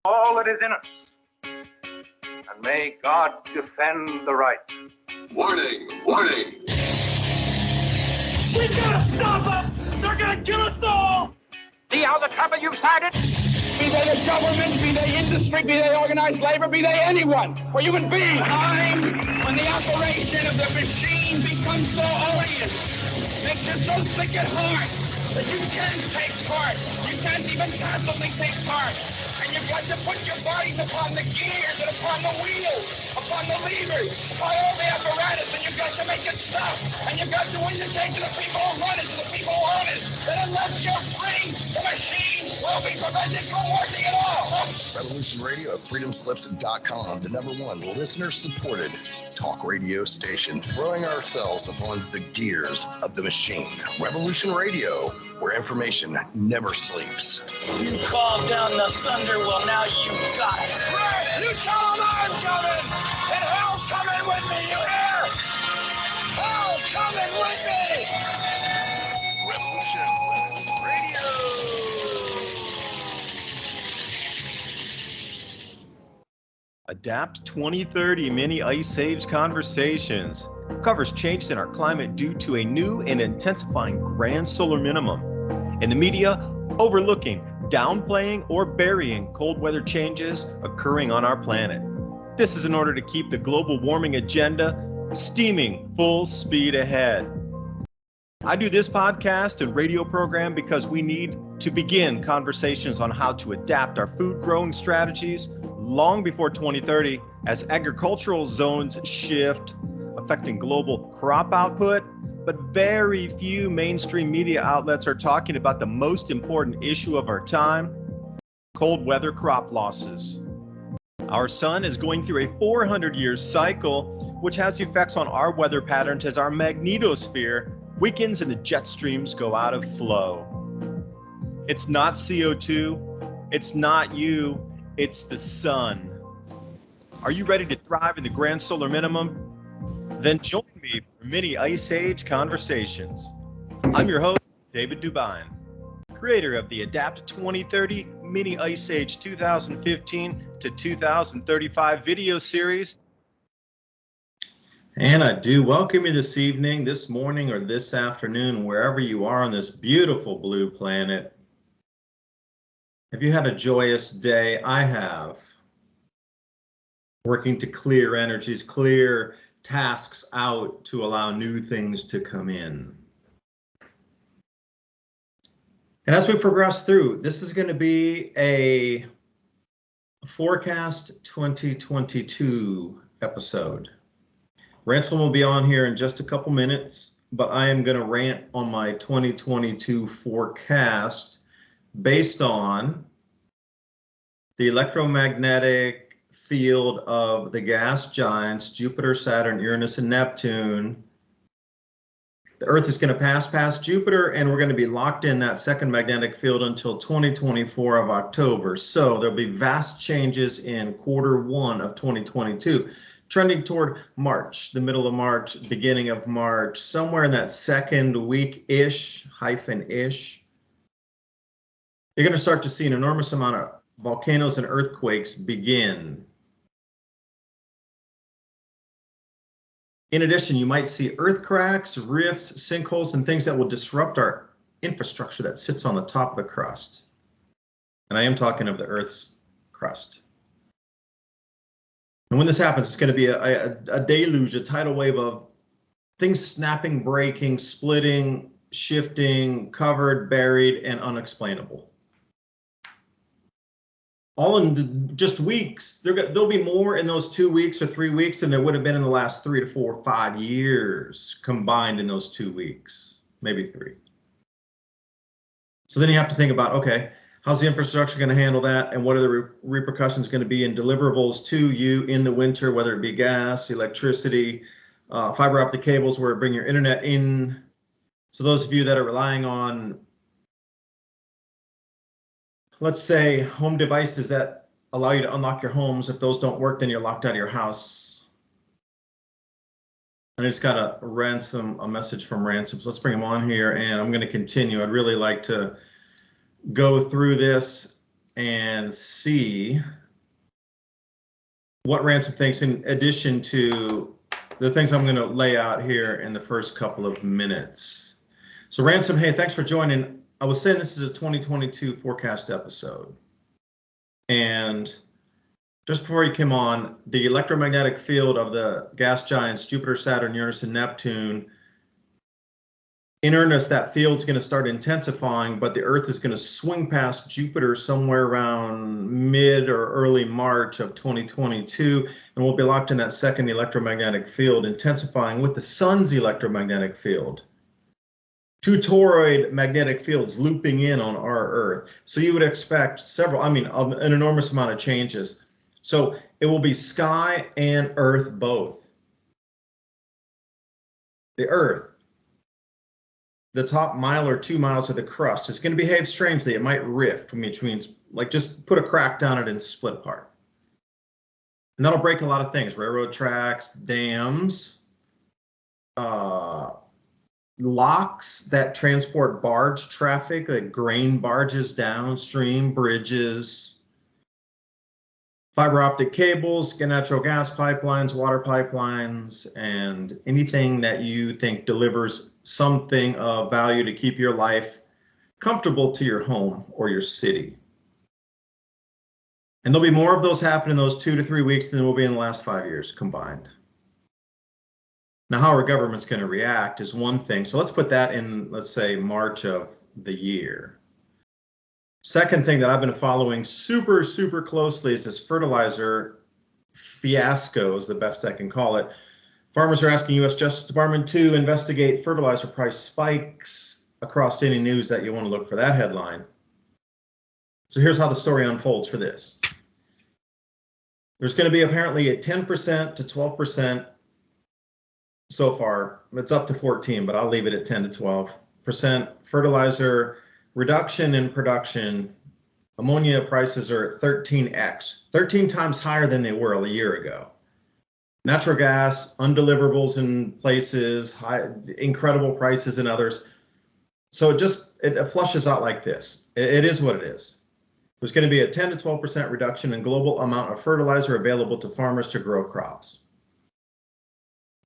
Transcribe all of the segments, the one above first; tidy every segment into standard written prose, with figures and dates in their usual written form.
all that is in us. And may God defend the right. Warning! Warning! We gotta stop them! They're gonna kill us all! See how the trouble you've started? Be they the government, be they industry, be they organized labor, be they anyone, or human beings. Time when the operation of the machine becomes so odious, makes you so sick at heart that you can't take part. You can't even passively take part. And you've got to put your bodies upon the gears and upon the wheels, upon the levers, upon all the apparatus, and you've got to make it stop. And you've got to indicate to the people who run it, to the people who own it, that unless you're free, the machine will be prevented from working at all. Revolution Radio at freedomslips.com, the #1 listener-supported talk radio station, throwing ourselves upon the gears of the machine. Revolution Radio, where information never sleeps. You called down the thunder, well now you got it. Right, you tell them I'm coming, and hell's coming with me, you hear? Hell's coming with me! Revolution Radio! Adapt 2030 Mini Ice Age Conversations covers changes in our climate due to a new and intensifying grand solar minimum. In the media, overlooking, downplaying, or burying cold weather changes occurring on our planet. This is in order to keep the global warming agenda steaming full speed ahead. I do this podcast and radio program because we need to begin conversations on how to adapt our food growing strategies long before 2030 as agricultural zones shift, affecting global crop output, but very few mainstream media outlets are talking about the most important issue of our time, cold weather crop losses. Our sun is going through a 400-year cycle, which has effects on our weather patterns as our magnetosphere weakens and the jet streams go out of flow. It's not CO2, it's not you, it's the sun. Are you ready to thrive in the grand solar minimum? Then join me for Mini Ice Age Conversations. I'm your host, David Dubine, creator of the Adapt 2030 Mini Ice Age 2015 to 2035 video series. And I do welcome you this evening, this morning, or this afternoon, wherever you are on this beautiful blue planet. Have you had a joyous day? I have. Working to clear energies, clear tasks out to allow new things to come in. And as we progress through, this is going to be a Forecast 2022 episode. Ransom will be on here in just a couple minutes, but I am going to rant on my 2022 forecast based on the electromagnetic field of the gas giants, Jupiter, Saturn, Uranus, and Neptune. The Earth is going to pass past Jupiter, and we're going to be locked in that second magnetic field until 2024 of October. So there'll be vast changes in Q1 of 2022, trending toward March, the middle of March, beginning of March, somewhere in that second week-ish, hyphen-ish. You're going to start to see an enormous amount of volcanoes and earthquakes begin. In addition, you might see earth cracks, rifts, sinkholes, and things that will disrupt our infrastructure that sits on the top of the crust. And I am talking of the Earth's crust. And when this happens, it's going to be a deluge, a tidal wave of things snapping, breaking, splitting, shifting, covered, buried, and unexplainable. All in just weeks. There'll be more in those 2 weeks or 3 weeks than there would have been in the last 3 to 4 or 5 years combined in those 2 weeks, maybe 3. So then you have to think about, okay, how's the infrastructure going to handle that, and what are the repercussions going to be in deliverables to you in the winter, whether it be gas, electricity, fiber optic cables where bring your internet in. So those of you that are relying on, let's say, home devices that allow you to unlock your homes, if those don't work, then you're locked out of your house. And I just got a message from Ransom. So let's bring him on here, and I'm going to continue. I'd really like to go through this and see what Ransom thinks in addition to the things I'm going to lay out here in the first couple of minutes. So Ransom, hey, thanks for joining. I was saying this is a 2022 forecast episode. And just before you came on, the electromagnetic field of the gas giants, Jupiter, Saturn, Uranus, and Neptune, in earnest, that field's going to start intensifying, but the Earth is going to swing past Jupiter somewhere around mid or early March of 2022, and we'll be locked in that second electromagnetic field, intensifying with the sun's electromagnetic field. Two toroid magnetic fields looping in on our Earth. So you would expect several, an enormous amount of changes. So it will be sky and Earth both. The Earth, the top mile or 2 miles of the crust, is going to behave strangely. It might rift, which means like just put a crack down it and split apart. And that'll break a lot of things: railroad tracks, dams, locks that transport barge traffic, like grain barges downstream, bridges, fiber optic cables, natural gas pipelines, water pipelines, and anything that you think delivers something of value to keep your life comfortable to your home or your city. And there'll be more of those happen in those 2 to 3 weeks than will be in the last 5 years combined. Now, how our government's going to react is one thing. So let's put that in, let's say, March of the year. Second thing that I've been following super, super closely is this fertilizer fiasco, is the best I can call it. Farmers are asking U.S. Justice Department to investigate fertilizer price spikes across any news that you want to look for that headline. So here's how the story unfolds for this. There's going to be apparently a 10% to 12% so far. It's up to 14, but I'll leave it at 10 to 12% fertilizer reduction in production. Ammonia prices are at 13x, 13 times higher than they were a year ago. Natural gas, undeliverables in places, high, incredible prices in others. So it flushes out like this. It is what it is. There's going to be a 10 to 12% reduction in global amount of fertilizer available to farmers to grow crops.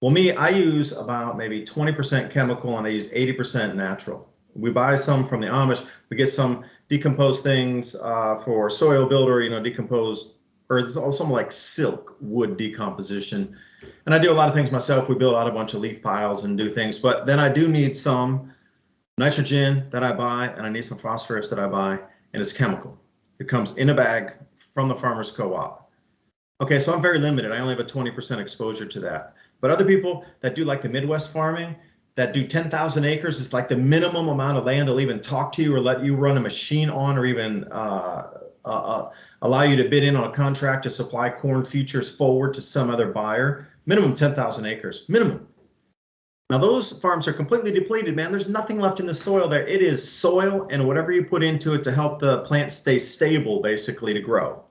Well, I use about maybe 20% chemical and I use 80% natural. We buy some from the Amish. We get some decomposed things for soil builder, decomposed, or it's also like silk wood decomposition. And I do a lot of things myself. We build out a bunch of leaf piles and do things, but then I do need some nitrogen that I buy, and I need some phosphorus that I buy, and it's chemical. It comes in a bag from the farmer's co-op. Okay, so I'm very limited. I only have a 20% exposure to that. But other people that do like the Midwest farming, that do 10,000 acres, is like the minimum amount of land they'll even talk to you or let you run a machine on, or even allow you to bid in on a contract to supply corn futures forward to some other buyer. Minimum 10,000 acres, minimum. Now those farms are completely depleted, man. There's nothing left in the soil there. It is soil and whatever you put into it to help the plant stay stable, basically, to grow.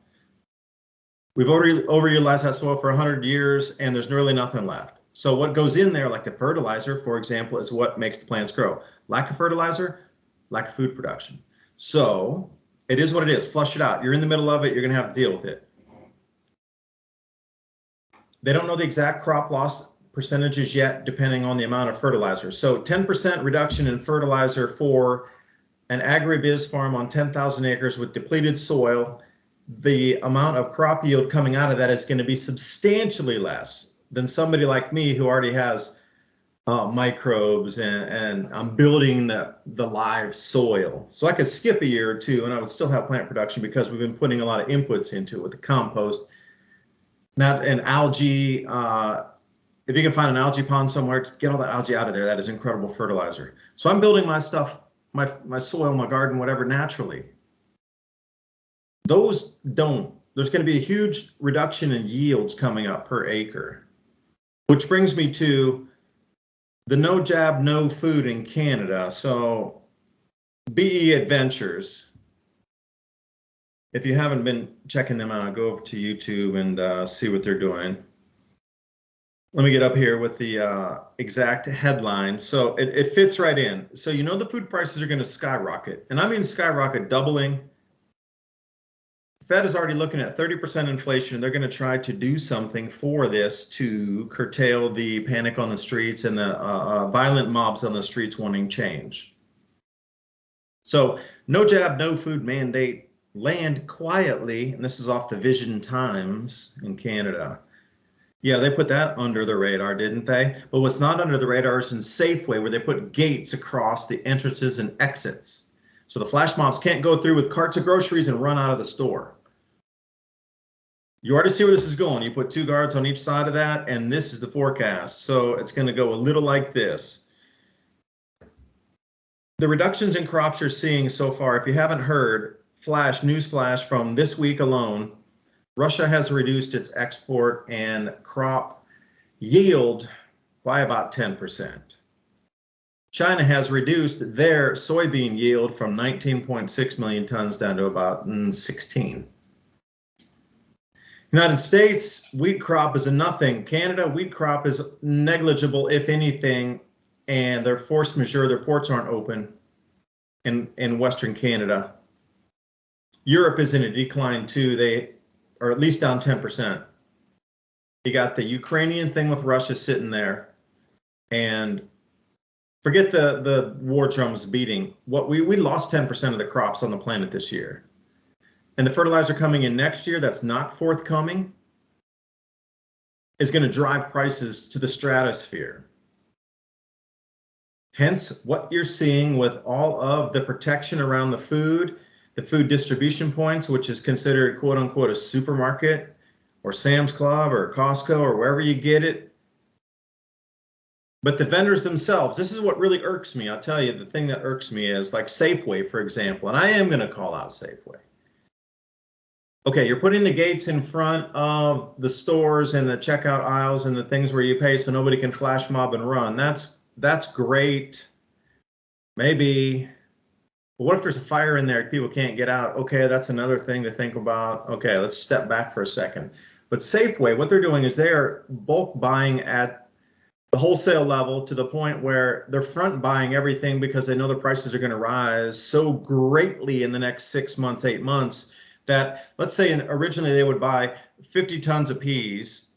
We've already overutilized that soil for 100 years and there's really nothing left. So what goes in there, like the fertilizer, for example, is what makes the plants grow. Lack of fertilizer, lack of food production. So it is what it is. Flush it out. You're in the middle of it. You're going to have to deal with it. They don't know the exact crop loss percentages yet, depending on the amount of fertilizer. So 10% reduction in fertilizer for an agribiz farm on 10,000 acres with depleted soil, the amount of crop yield coming out of that is going to be substantially less than somebody like me who already has microbes and I'm building the live soil. So I could skip a year or two and I would still have plant production because we've been putting a lot of inputs into it with the compost. Not an algae, if you can find an algae pond somewhere, get all that algae out of there. That is incredible fertilizer. So I'm building my stuff, my soil, my garden, whatever, naturally. Those don't. There's going to be a huge reduction in yields coming up per acre, which brings me to the no jab, no food in Canada. So BE Adventures, if you haven't been checking them out, go over to YouTube and see what they're doing. Let me get up here with the exact headline. So it fits right in. So the food prices are going to skyrocket. And I mean skyrocket, doubling Fed is already looking at 30% inflation, and they're going to try to do something for this to curtail the panic on the streets and the violent mobs on the streets wanting change. So no jab, no food mandate, land quietly, and this is off the Vision Times in Canada. Yeah, they put that under the radar, didn't they? But what's not under the radar is in Safeway, where they put gates across the entrances and exits. So the flash mobs can't go through with carts of groceries and run out of the store. You already see where this is going. You put 2 guards on each side of that, and this is the forecast. So it's going to go a little like this. The reductions in crops you're seeing so far, if you haven't heard, news flash from this week alone, Russia has reduced its export and crop yield by about 10%. China has reduced their soybean yield from 19.6 million tons down to about 16. United States, wheat crop is a nothing. Canada, wheat crop is negligible, if anything, and they're force majeure. Their ports aren't open in Western Canada. Europe is in a decline too. They are at least down 10%. You got the Ukrainian thing with Russia sitting there, and forget the war drums beating. What we lost 10% of the crops on the planet this year. And the fertilizer coming in next year that's not forthcoming is going to drive prices to the stratosphere. Hence, what you're seeing with all of the protection around the food distribution points, which is considered quote unquote a supermarket or Sam's Club or Costco or wherever you get it. But the vendors themselves, this is what really irks me. I'll tell you, the thing that irks me is like Safeway, for example, and I am going to call out Safeway. Okay, you're putting the gates in front of the stores and the checkout aisles and the things where you pay so nobody can flash mob and run. That's great. Maybe. But what if there's a fire in there, people can't get out? Okay, that's another thing to think about. Okay, let's step back for a second. But Safeway, what they're doing is they're bulk buying at the wholesale level to the point where they're front buying everything because they know the prices are going to rise so greatly in the next 6 months, 8 months, that let's say originally they would buy 50 tons of peas,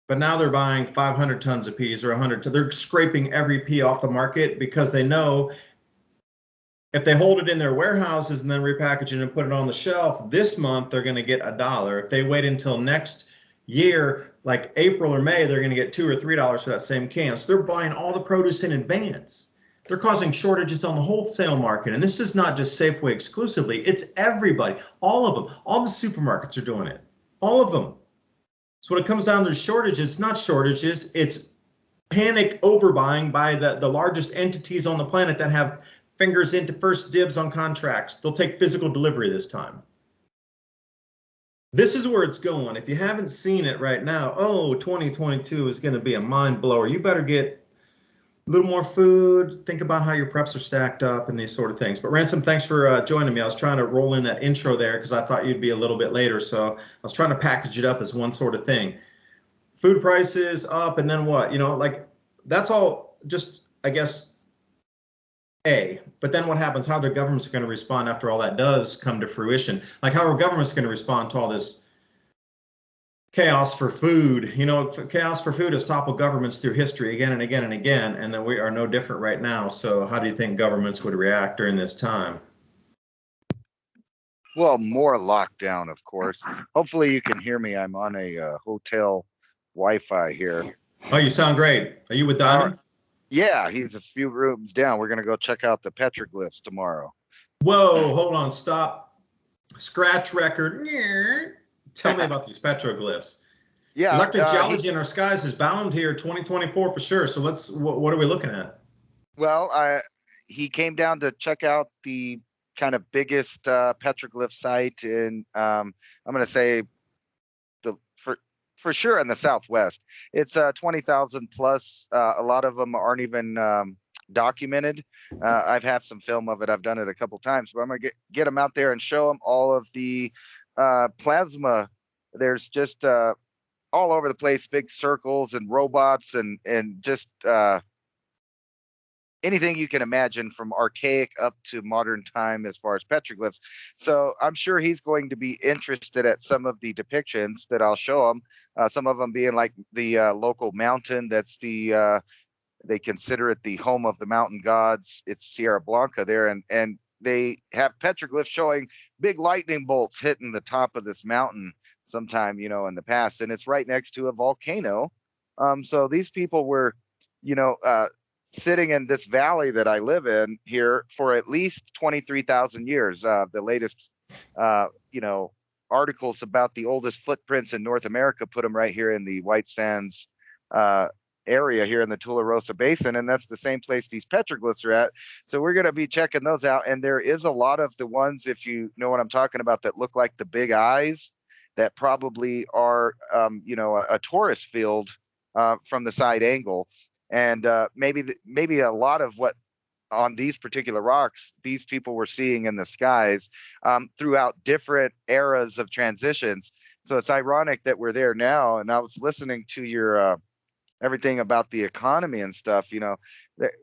but now they're buying 500 tons of peas or 100. They're scraping every pea off the market because they know if they hold it in their warehouses and then repackage it and put it on the shelf, this month they're going to get $1. If they wait until next year, like April or May, they're going to get $2 or $3 for that same can. So they're buying all the produce in advance. They're causing shortages on the wholesale market. And this is not just Safeway exclusively. It's everybody, all of them. All the supermarkets are doing it, all of them. So when it comes down to shortages, it's not shortages. It's panic overbuying by the largest entities on the planet that have fingers into first dibs on contracts. They'll take physical delivery this time. This is where it's going. If you haven't seen it right now, 2022 is going to be a mind blower. You better get a little more food. Think about how your preps are stacked up and these sort of things. But Ransom, thanks for joining me. I was trying to roll in that intro there because I thought you'd be a little bit later. So I was trying to package it up as one sort of thing. Food prices up, and then what? You know, like that's all just, I guess, but then what happens? How the government's going to respond after all that does come to fruition? Like how are governments going to respond to all this chaos for food? You know, chaos for food has toppled governments through history again and again and again, and then we are no different right now. So how do you think governments would react during this time? Well, more lockdown, of course. Hopefully you can hear me. I'm on a hotel Wi-Fi here. Oh, you sound great. Are you with Diamond? Yeah, he's a few rooms down. We're going to go check out the petroglyphs tomorrow. Whoa, hold on, stop. Scratch record. Tell me about these petroglyphs. Yeah, electric geology in our skies is bound here 2024 for sure. So what are we looking at? Well, he came down to check out the kind of biggest petroglyph site in, I'm going to say, for sure in the Southwest. It's 20,000 plus. A lot of them aren't even documented. I've had some film of it. I've done it a couple times, but I'm gonna get them out there and show them all of the plasma. There's just all over the place, big circles and robots and just anything you can imagine from archaic up to modern time as far as petroglyphs. So I'm sure he's going to be interested at some of the depictions that I'll show him. Some of them being like the local mountain that's they consider it the home of the mountain gods. It's Sierra Blanca there, and they have petroglyphs showing big lightning bolts hitting the top of this mountain sometime, in the past, and it's right next to a volcano. So these people were, sitting in this valley that I live in here for at least 23,000 years. The latest, articles about the oldest footprints in North America put them right here in the White Sands area here in the Tularosa Basin, and that's the same place these petroglyphs are at. So we're going to be checking those out, and there is a lot of the ones, if you know what I'm talking about, that look like the big eyes that probably are a tourist field from the side angle, and maybe a lot of what on these particular rocks these people were seeing in the skies throughout different eras of transitions. So it's ironic that we're there now, and I was listening to your everything about the economy and stuff.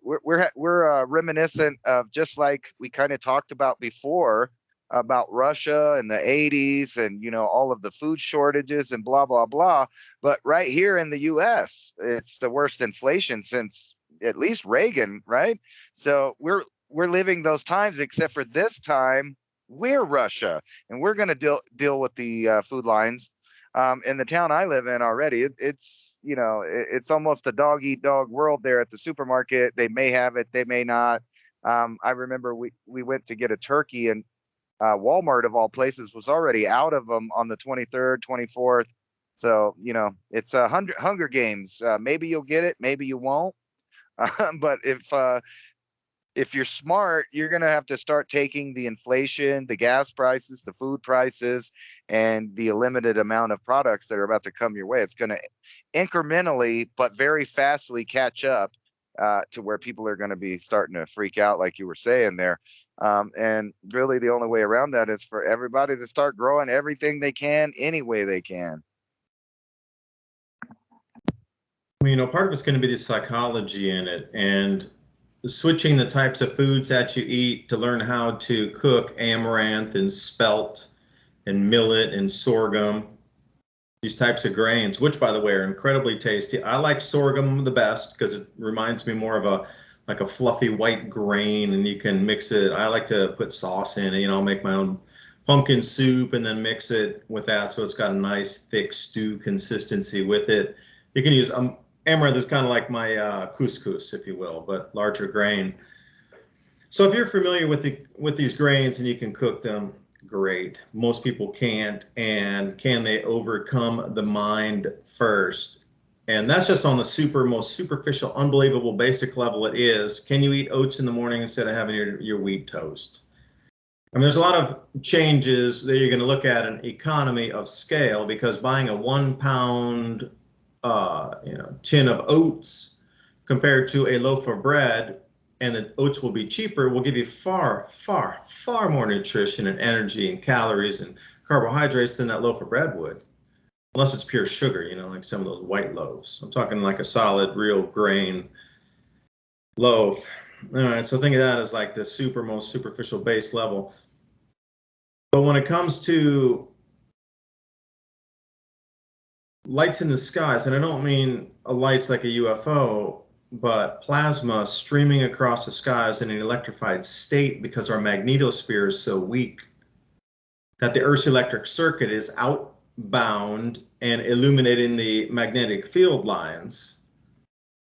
We're reminiscent of, just like we kind of talked about before, about Russia in the 80s and all of the food shortages and blah blah blah. But right here in the US, it's the worst inflation since at least Reagan, right? So we're living those times, except for this time we're Russia, and we're going to deal with the food lines. In the town I live in already, it's almost a dog eat dog world there at the supermarket. They may have it, they may not. I remember we went to get a turkey, and Walmart of all places was already out of them on the 23rd, 24th. So it's a Hunger Games. Maybe you'll get it, maybe you won't. But if you're smart, you're going to have to start taking the inflation, the gas prices, the food prices, and the limited amount of products that are about to come your way. It's going to incrementally, but very fastly catch up to where people are going to be starting to freak out, like you were saying there. And really the only way around that is for everybody to start growing everything they can, any way they can. Part of it's going to be the psychology in it, and switching the types of foods that you eat to learn how to cook amaranth and spelt and millet and sorghum, these types of grains, which by the way are incredibly tasty. I like sorghum the best because it reminds me more of a fluffy white grain, and you can mix it. I like to put sauce in it. I'll make my own pumpkin soup and then mix it with that, so it's got a nice thick stew consistency with it. You can use amaranth is kind of like my couscous, if you will, but larger grain. So if you're familiar with these grains and you can cook them, great. Most people can't, and can they overcome the mind first? And that's just on the most superficial, unbelievable, basic level it is. Can you eat oats in the morning instead of having your wheat toast? There's a lot of changes that you're going to look at an economy of scale, because buying a 1 pound tin of oats compared to a loaf of bread, and the oats will be cheaper, will give you far, far, far more nutrition and energy and calories and carbohydrates than that loaf of bread would. Unless it's pure sugar, like some of those white loaves. I'm talking like a solid, real grain loaf. All right, so think of that as like the most superficial base level. But when it comes to lights in the skies, and I don't mean lights like a UFO, but plasma streaming across the skies in an electrified state, because our magnetosphere is so weak that the Earth's electric circuit is outbound and illuminating the magnetic field lines.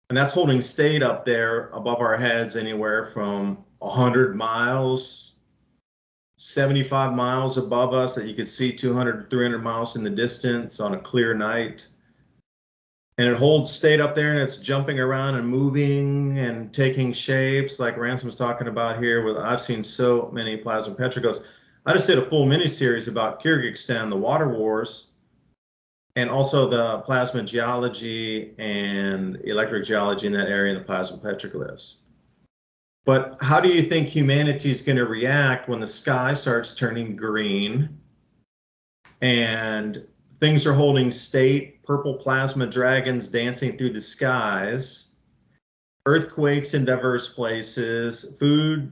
And that's holding state up there above our heads anywhere from 100 miles, 75 miles above us, that you could see 200 to 300 miles in the distance on a clear night. And it holds state up there, and it's jumping around and moving and taking shapes like Ransom was talking about here. I've seen so many plasma petroglyphs. I just did a full mini series about Kyrgyzstan, the water wars, and also the plasma geology and electric geology in that area in the plasma petroglyphs. But how do you think humanity is going to react when the sky starts turning green and things are holding state, purple plasma dragons dancing through the skies, earthquakes in diverse places, food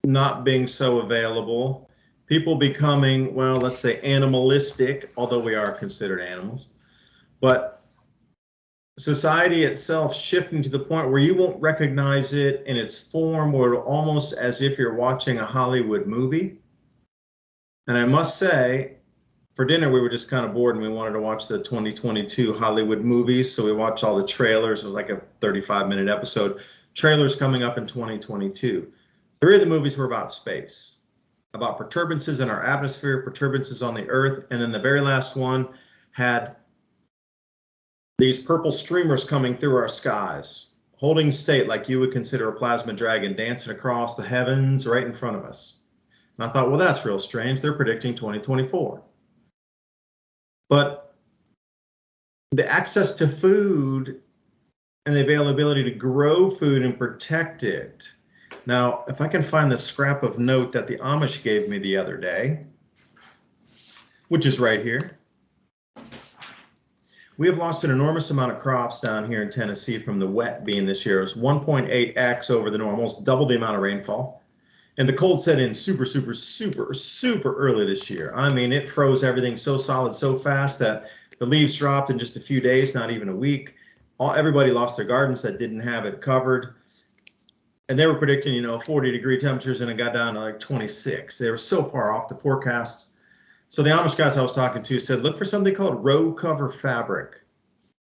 not being so available, people becoming, well, let's say animalistic, although we are considered animals, but society itself shifting to the point where you won't recognize it in its form, or almost as if you're watching a Hollywood movie. And I must say, for dinner, we were just kind of bored and we wanted to watch the 2022 Hollywood movies. So we watched all the trailers. It was like a 35-minute episode. Trailers coming up in 2022. 3 of the movies were about space, about perturbances in our atmosphere, perturbances on the Earth. And then the very last one had these purple streamers coming through our skies, holding state like you would consider a plasma dragon dancing across the heavens right in front of us. And I thought, well, that's real strange. They're predicting 2024. But the access to food and the availability to grow food and protect it. Now, if I can find the scrap of note that the Amish gave me the other day, which is right here. We have lost an enormous amount of crops down here in Tennessee from the wet being this year. It was 1.8x over the norm, almost double the amount of rainfall. And the cold set in super early this year. I mean, it froze everything so solid, so fast that the leaves dropped in just a few days, not even a week. Everybody lost their gardens that didn't have it covered. And they were predicting, 40-degree temperatures, and it got down to like 26. They were so far off the forecasts. So the Amish guys I was talking to said, look for something called row cover fabric.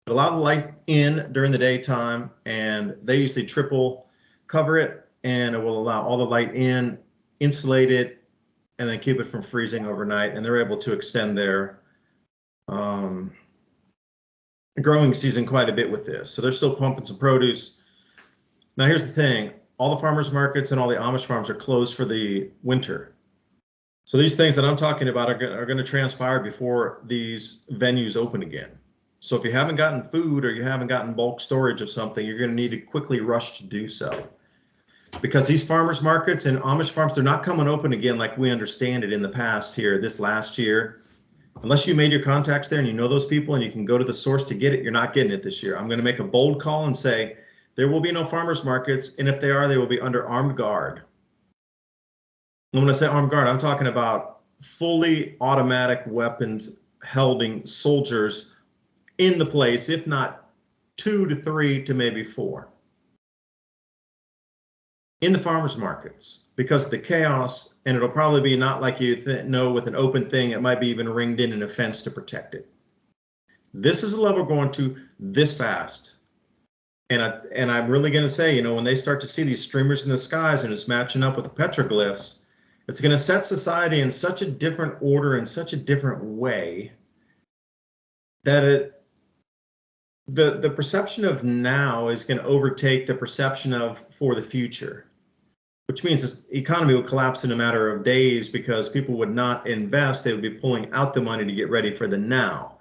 It allows the light in during the daytime, and they usually triple cover it, and it will allow all the light in, insulate it, and then keep it from freezing overnight. And they're able to extend their growing season quite a bit with this. So they're still pumping some produce. Now here's the thing, all the farmers markets and all the Amish farms are closed for the winter. So these things that I'm talking about are going to transpire before these venues open again. So if you haven't gotten food or you haven't gotten bulk storage of something, you're going to need to quickly rush to do so. Because these farmers markets and Amish farms, they're not coming open again like we understand it in the past here, this last year. Unless you made your contacts there and you know those people and you can go to the source to get it, you're not getting it this year. I'm going to make a bold call and say there will be no farmers markets, and if they are, they will be under armed guard. And when I say armed guard, I'm talking about fully automatic weapons holding soldiers in the place, if not 2 to 3 to maybe 4. In the farmers markets, because of the chaos, and it'll probably be not like you know with an open thing, it might be even ringed in a fence to protect it. This is a level going to this fast. And I'm really going to say, when they start to see these streamers in the skies and it's matching up with the petroglyphs, it's going to set society in such a different order, in such a different way, that the perception of now is going to overtake the perception of for the future, which means this economy will collapse in a matter of days because people would not invest. They would be pulling out the money to get ready for the now,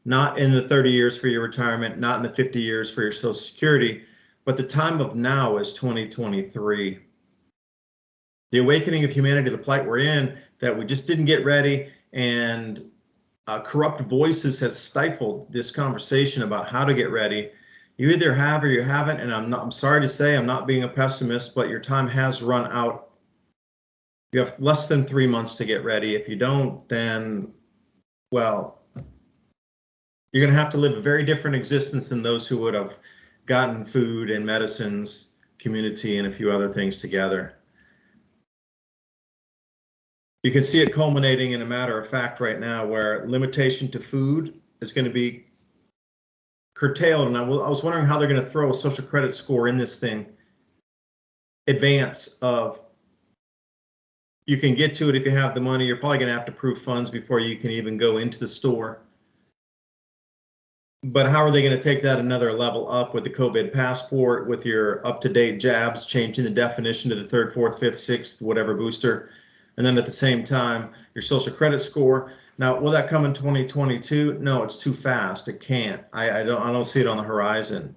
not in the 30 years for your retirement, not in the 50 years for your Social Security, but the time of now is 2023. The awakening of humanity, the plight we're in, that we just didn't get ready, and corrupt voices has stifled this conversation about how to get ready. You either have or you haven't, and I'm sorry to say, I'm not being a pessimist, but your time has run out. You have less than 3 months to get ready. If you don't, then, well, you're going to have to live a very different existence than those who would have gotten food and medicines, community, and a few other things together. You can see it culminating in a matter of fact right now where limitation to food is going to be curtailed. And I was wondering how they're going to throw a social credit score in this thing. Advance of, you can get to it if you have the money. You're probably going to have to prove funds before you can even go into the store. But how are they going to take that another level up with the COVID passport, with your up-to-date jabs, changing the definition to the 3rd, 4th, 5th, 6th, whatever booster? And then at the same time, your social credit score. Now, will that come in 2022? No, it's too fast. It can't. I don't see it on the horizon.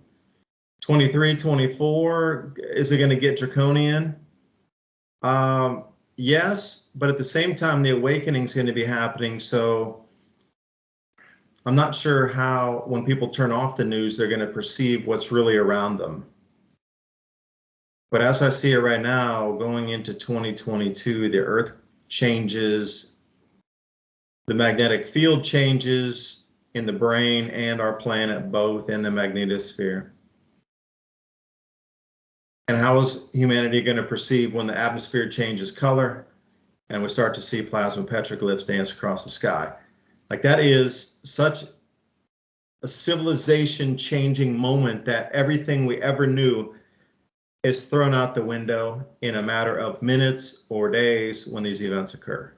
23, 24, is it going to get draconian? Yes, but at the same time, the awakening is going to be happening. So I'm not sure how, when people turn off the news, they're going to perceive what's really around them. But as I see it right now, going into 2022, the Earth changes, the magnetic field changes in the brain and our planet, both in the magnetosphere. And how is humanity going to perceive when the atmosphere changes color and we start to see plasma petroglyphs dance across the sky? Like, that is such a civilization changing moment that everything we ever knew is thrown out the window in a matter of minutes or days when these events occur.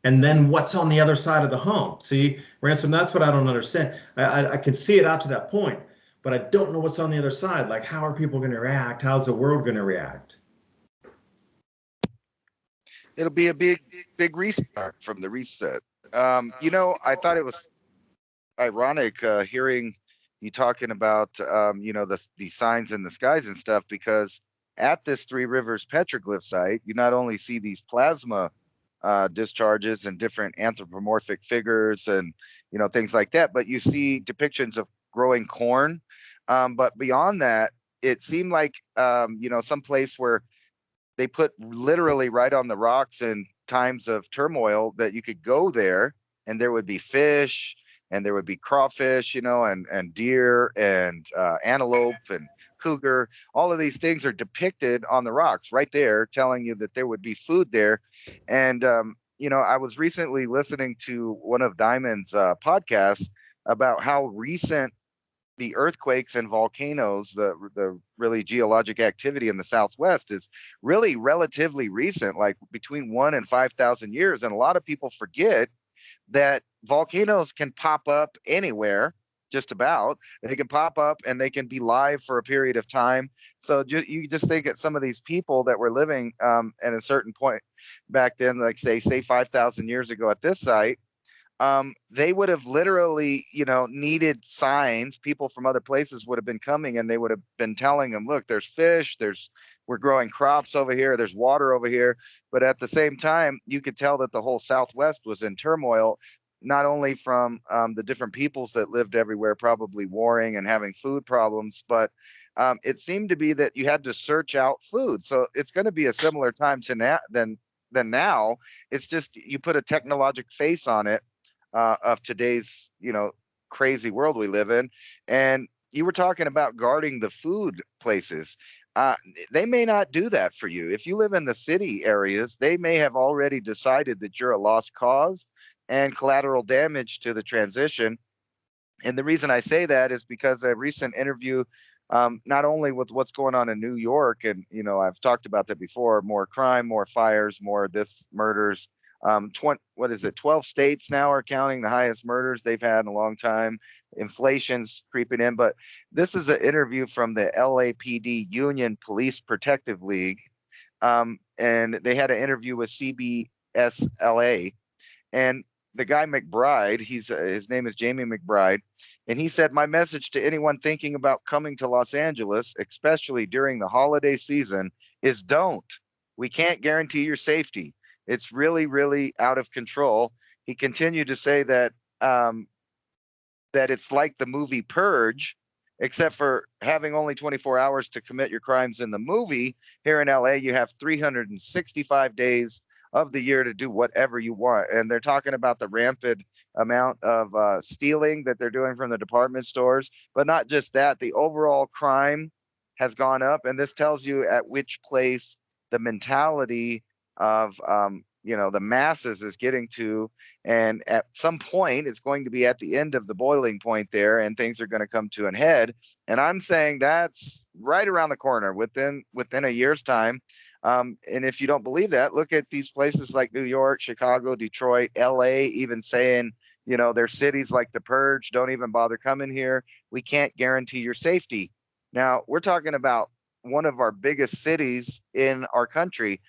And then what's on the other side of the hump? See, Ransom, that's what I don't understand. I can see it out to that point, but I don't know what's on the other side. Like, how are people going to react? How's the world going to react? It'll be a big restart from the reset. I thought it was ironic hearing you talking about the signs in the skies and stuff, because at this Three Rivers petroglyph site, you not only see these plasma discharges and different anthropomorphic figures and things like that, but you see depictions of growing corn. But beyond that, it seemed like some place where they put literally right on the rocks in times of turmoil that you could go there and there would be fish and there would be crawfish, and deer and antelope and cougar. All of these things are depicted on the rocks right there, telling you that there would be food there. And, I was recently listening to one of Diamond's podcasts about how recent the earthquakes and volcanoes, the really geologic activity in the Southwest is really relatively recent, like between 1 and 5,000 years. And a lot of people forget that volcanoes can pop up anywhere, just about. They can pop up and they can be live for a period of time. So you just think that some of these people that were living at a certain point back then, like say 5,000 years ago at this site, they would have literally, needed signs. People from other places would have been coming and they would have been telling them, look, there's fish, we're growing crops over here, there's water over here. But at the same time, you could tell that the whole Southwest was in turmoil, not only from the different peoples that lived everywhere, probably warring and having food problems, but it seemed to be that you had to search out food. So it's going to be a similar time to now than now. It's just you put a technologic face on it of today's, crazy world we live in. And you were talking about guarding the food places. They may not do that for you. If you live in the city areas, they may have already decided that you're a lost cause and collateral damage to the transition. And the reason I say that is because a recent interview, not only with what's going on in New York, and I've talked about that before, more crime, more fires, more murders. 12 states now are counting the highest murders they've had in a long time. Inflation's creeping in. But this is an interview from the LAPD Union Police Protective League. And they had an interview with CBSLA. And the guy McBride, his name is Jamie McBride, and he said, my message to anyone thinking about coming to Los Angeles, especially during the holiday season, is don't. We can't guarantee your safety. It's really, really out of control. He continued to say that that it's like the movie Purge, except for having only 24 hours to commit your crimes in the movie. Here in LA, you have 365 days of the year to do whatever you want. And they're talking about the rampant amount of stealing that they're doing from the department stores. But not just that, the overall crime has gone up. And this tells you at which place the mentality of the masses is getting to. And at some point, it's going to be at the end of the boiling point there, and things are going to come to an head. And I'm saying that's right around the corner within a year's time. And if you don't believe that, look at these places like New York, Chicago, Detroit, LA, even saying, their cities like the Purge, don't even bother coming here. We can't guarantee your safety. Now, we're talking about one of our biggest cities in our country,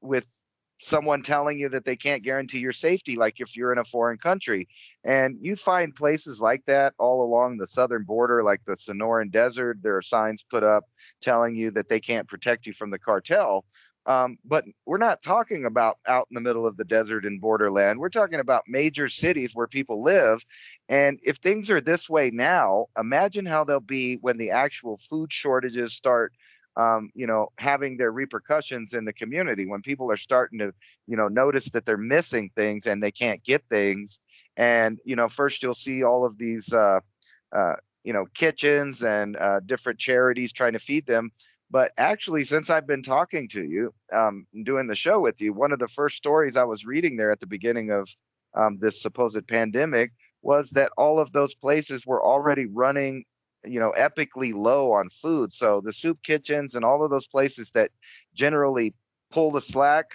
with someone telling you that they can't guarantee your safety, like if you're in a foreign country. And you find places like that all along the southern border, like the Sonoran Desert. There are signs put up telling you that they can't protect you from the cartel. But we're not talking about out in the middle of the desert in borderland. We're talking about major cities where people live. And if things are this way now, imagine how they'll be when the actual food shortages start having their repercussions in the community when people are starting to, notice that they're missing things and they can't get things. And, first you'll see all of these, kitchens and different charities trying to feed them. But actually, since I've been talking to you, doing the show with you, one of the first stories I was reading there at the beginning of this supposed pandemic was that all of those places were already running, epically low on food. So the soup kitchens and all of those places that generally pull the slack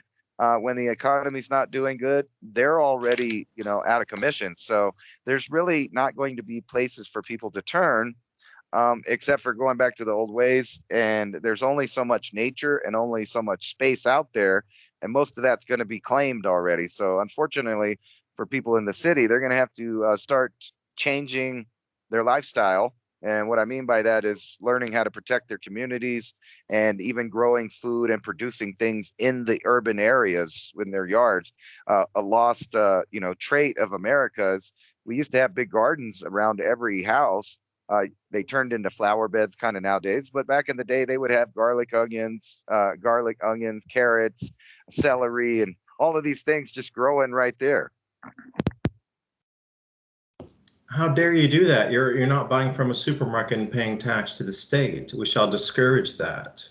when the economy's not doing good, they're already, out of commission. So there's really not going to be places for people to turn, except for going back to the old ways. And there's only so much nature and only so much space out there. And most of that's going to be claimed already. So unfortunately, for people in the city, they're going to have to start changing their lifestyle. And what I mean by that is learning how to protect their communities and even growing food and producing things in the urban areas in their yards. A lost, trait of America is we used to have big gardens around every house. They turned into flower beds kind of nowadays, but back in the day, they would have garlic, onions, carrots, celery, and all of these things just growing right there. How dare you do that? You're not buying from a supermarket and paying tax to the state. We shall discourage that.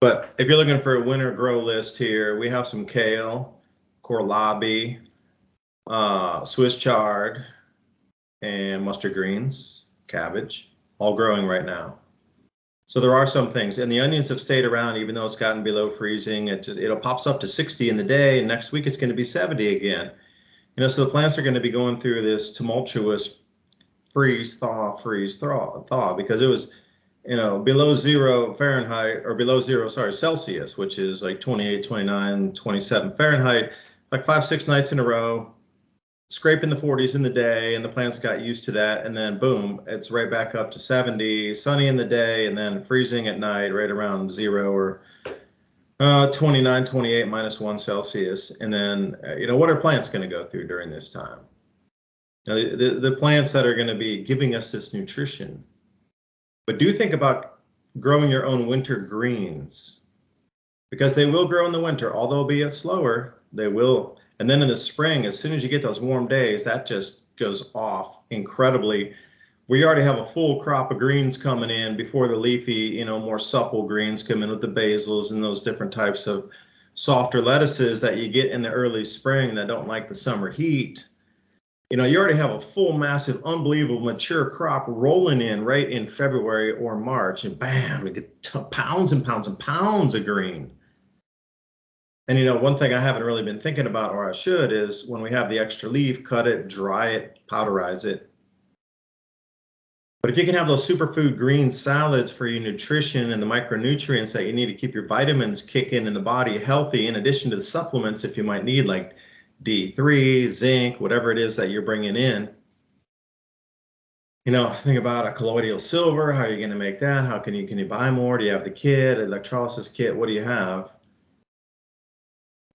But if you're looking for a winter grow list here, we have some kale, kohlrabi, Swiss chard, and mustard greens, cabbage, all growing right now. So there are some things, and the onions have stayed around even though it's gotten below freezing. It pops up to 60 in the day, and next week it's going to be 70 again. So the plants are going to be going through this tumultuous freeze, thaw, because it was, below 0 Fahrenheit or below 0, Celsius, which is like 28, 29, 27 Fahrenheit, like 5-6 nights in a row, scraping the 40s in the day, and the plants got used to that. And then boom, it's right back up to 70, sunny in the day, and then freezing at night, right around 0 or 29, 28, -1 Celsius. And then, what are plants going to go through during this time? The plants that are going to be giving us this nutrition. But do think about growing your own winter greens, because they will grow in the winter, although be it slower, they will. And then in the spring, as soon as you get those warm days, that just goes off incredibly. We already have a full crop of greens coming in before the leafy, more supple greens come in with the basils and those different types of softer lettuces that you get in the early spring that don't like the summer heat. You already have a full, massive, unbelievable mature crop rolling in right in February or March, and bam, you get pounds and pounds and pounds of green. And one thing I haven't really been thinking about, or I should, is when we have the extra leaf, cut it, dry it, powderize it. But if you can have those superfood green salads for your nutrition and the micronutrients that you need to keep your vitamins kicking in the body healthy, in addition to the supplements if you might need, like D3, zinc, whatever it is that you're bringing in. Think about a colloidal silver. How are you going to make that? How can you buy more? Do you have the kit, electrolysis kit? What do you have?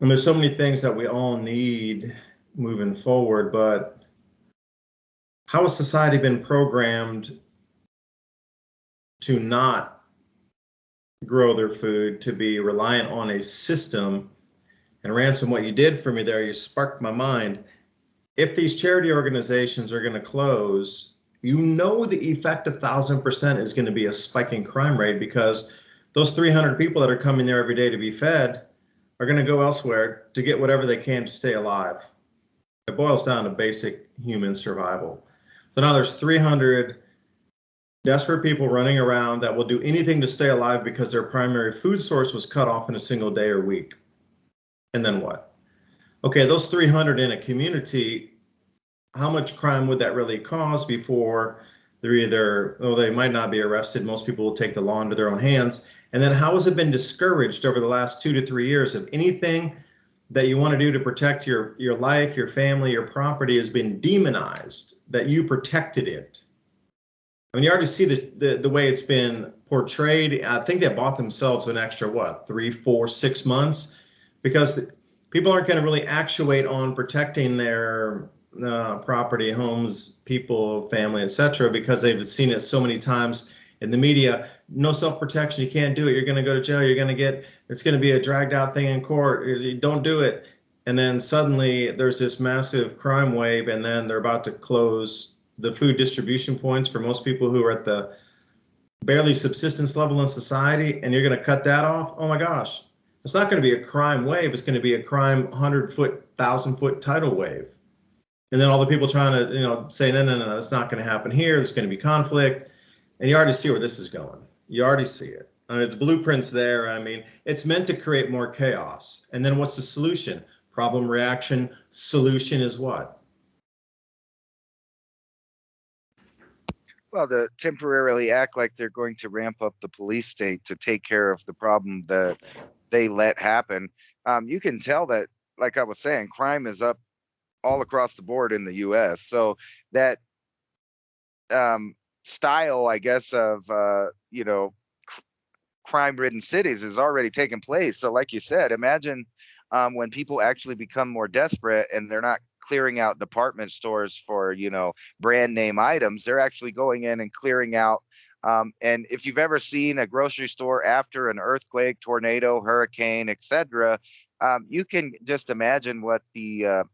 And there's so many things that we all need moving forward, but how has society been programmed to not grow their food, to be reliant on a system? And Ransom, what you did for me there, you sparked my mind. If these charity organizations are going to close, the effect 1,000% is going to be a spiking crime rate, because those 300 people that are coming there every day to be fed are going to go elsewhere to get whatever they can to stay alive. It boils down to basic human survival. So now there's 300 desperate people running around that will do anything to stay alive because their primary food source was cut off in a single day or week. And then what? Okay, those 300 in a community, how much crime would that really cause before they're either, they might not be arrested. Most people will take the law into their own hands. And then how has it been discouraged over the last 2 to 3 years of anything that you want to do to protect your life, your family, your property has been demonized, that you protected it? I mean, you already see the way it's been portrayed. I think they bought themselves an extra, 3, 4, 6 months, because people aren't going to really actuate on protecting their property, homes, people, family, etc., because they've seen it so many times in the media, no self-protection, you can't do it, you're going to go to jail, it's going to be a dragged out thing in court, you don't do it. And then suddenly there's this massive crime wave, and then they're about to close the food distribution points for most people who are at the barely subsistence level in society, and you're going to cut that off. Oh my gosh, it's not going to be a crime wave, it's going to be a crime 100-foot, 1,000-foot tidal wave. And then all the people trying to, say, no, it's not going to happen here. There's going to be conflict. And you already see where this is going. You already see it. I mean, it's blueprints there. I mean, it's meant to create more chaos. And then what's the solution? Problem, reaction, solution is what? Well, to temporarily act like they're going to ramp up the police state to take care of the problem that they let happen. You can tell that, like I was saying, crime is up all across the board in the U.S. So that style, I guess, of crime-ridden cities is already taking place. So, like you said, imagine when people actually become more desperate and they're not clearing out department stores for brand name items. They're actually going in and clearing out. And if you've ever seen a grocery store after an earthquake, tornado, hurricane, etc., you can just imagine what the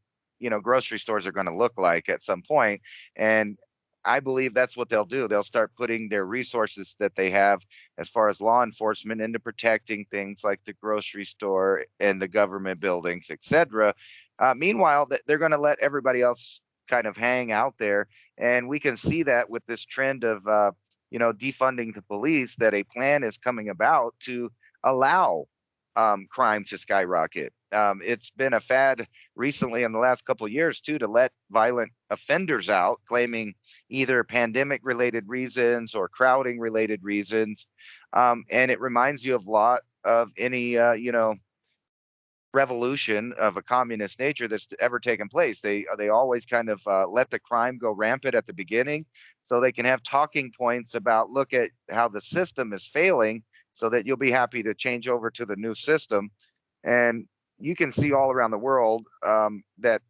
grocery stores are going to look like at some point. And I believe that's what they'll do. They'll start putting their resources that they have as far as law enforcement into protecting things like the grocery store and the government buildings, etc. Meanwhile, they're going to let everybody else kind of hang out there. And we can see that with this trend of, defunding the police, that a plan is coming about to allow crime to skyrocket. It's been a fad recently in the last couple of years too, to let violent offenders out, claiming either pandemic related reasons or crowding related reasons. And it reminds you of a lot of any, revolution of a communist nature that's ever taken place. They always kind of let the crime go rampant at the beginning, so they can have talking points about, look at how the system is failing, so that you'll be happy to change over to the new system. And you can see all around the world that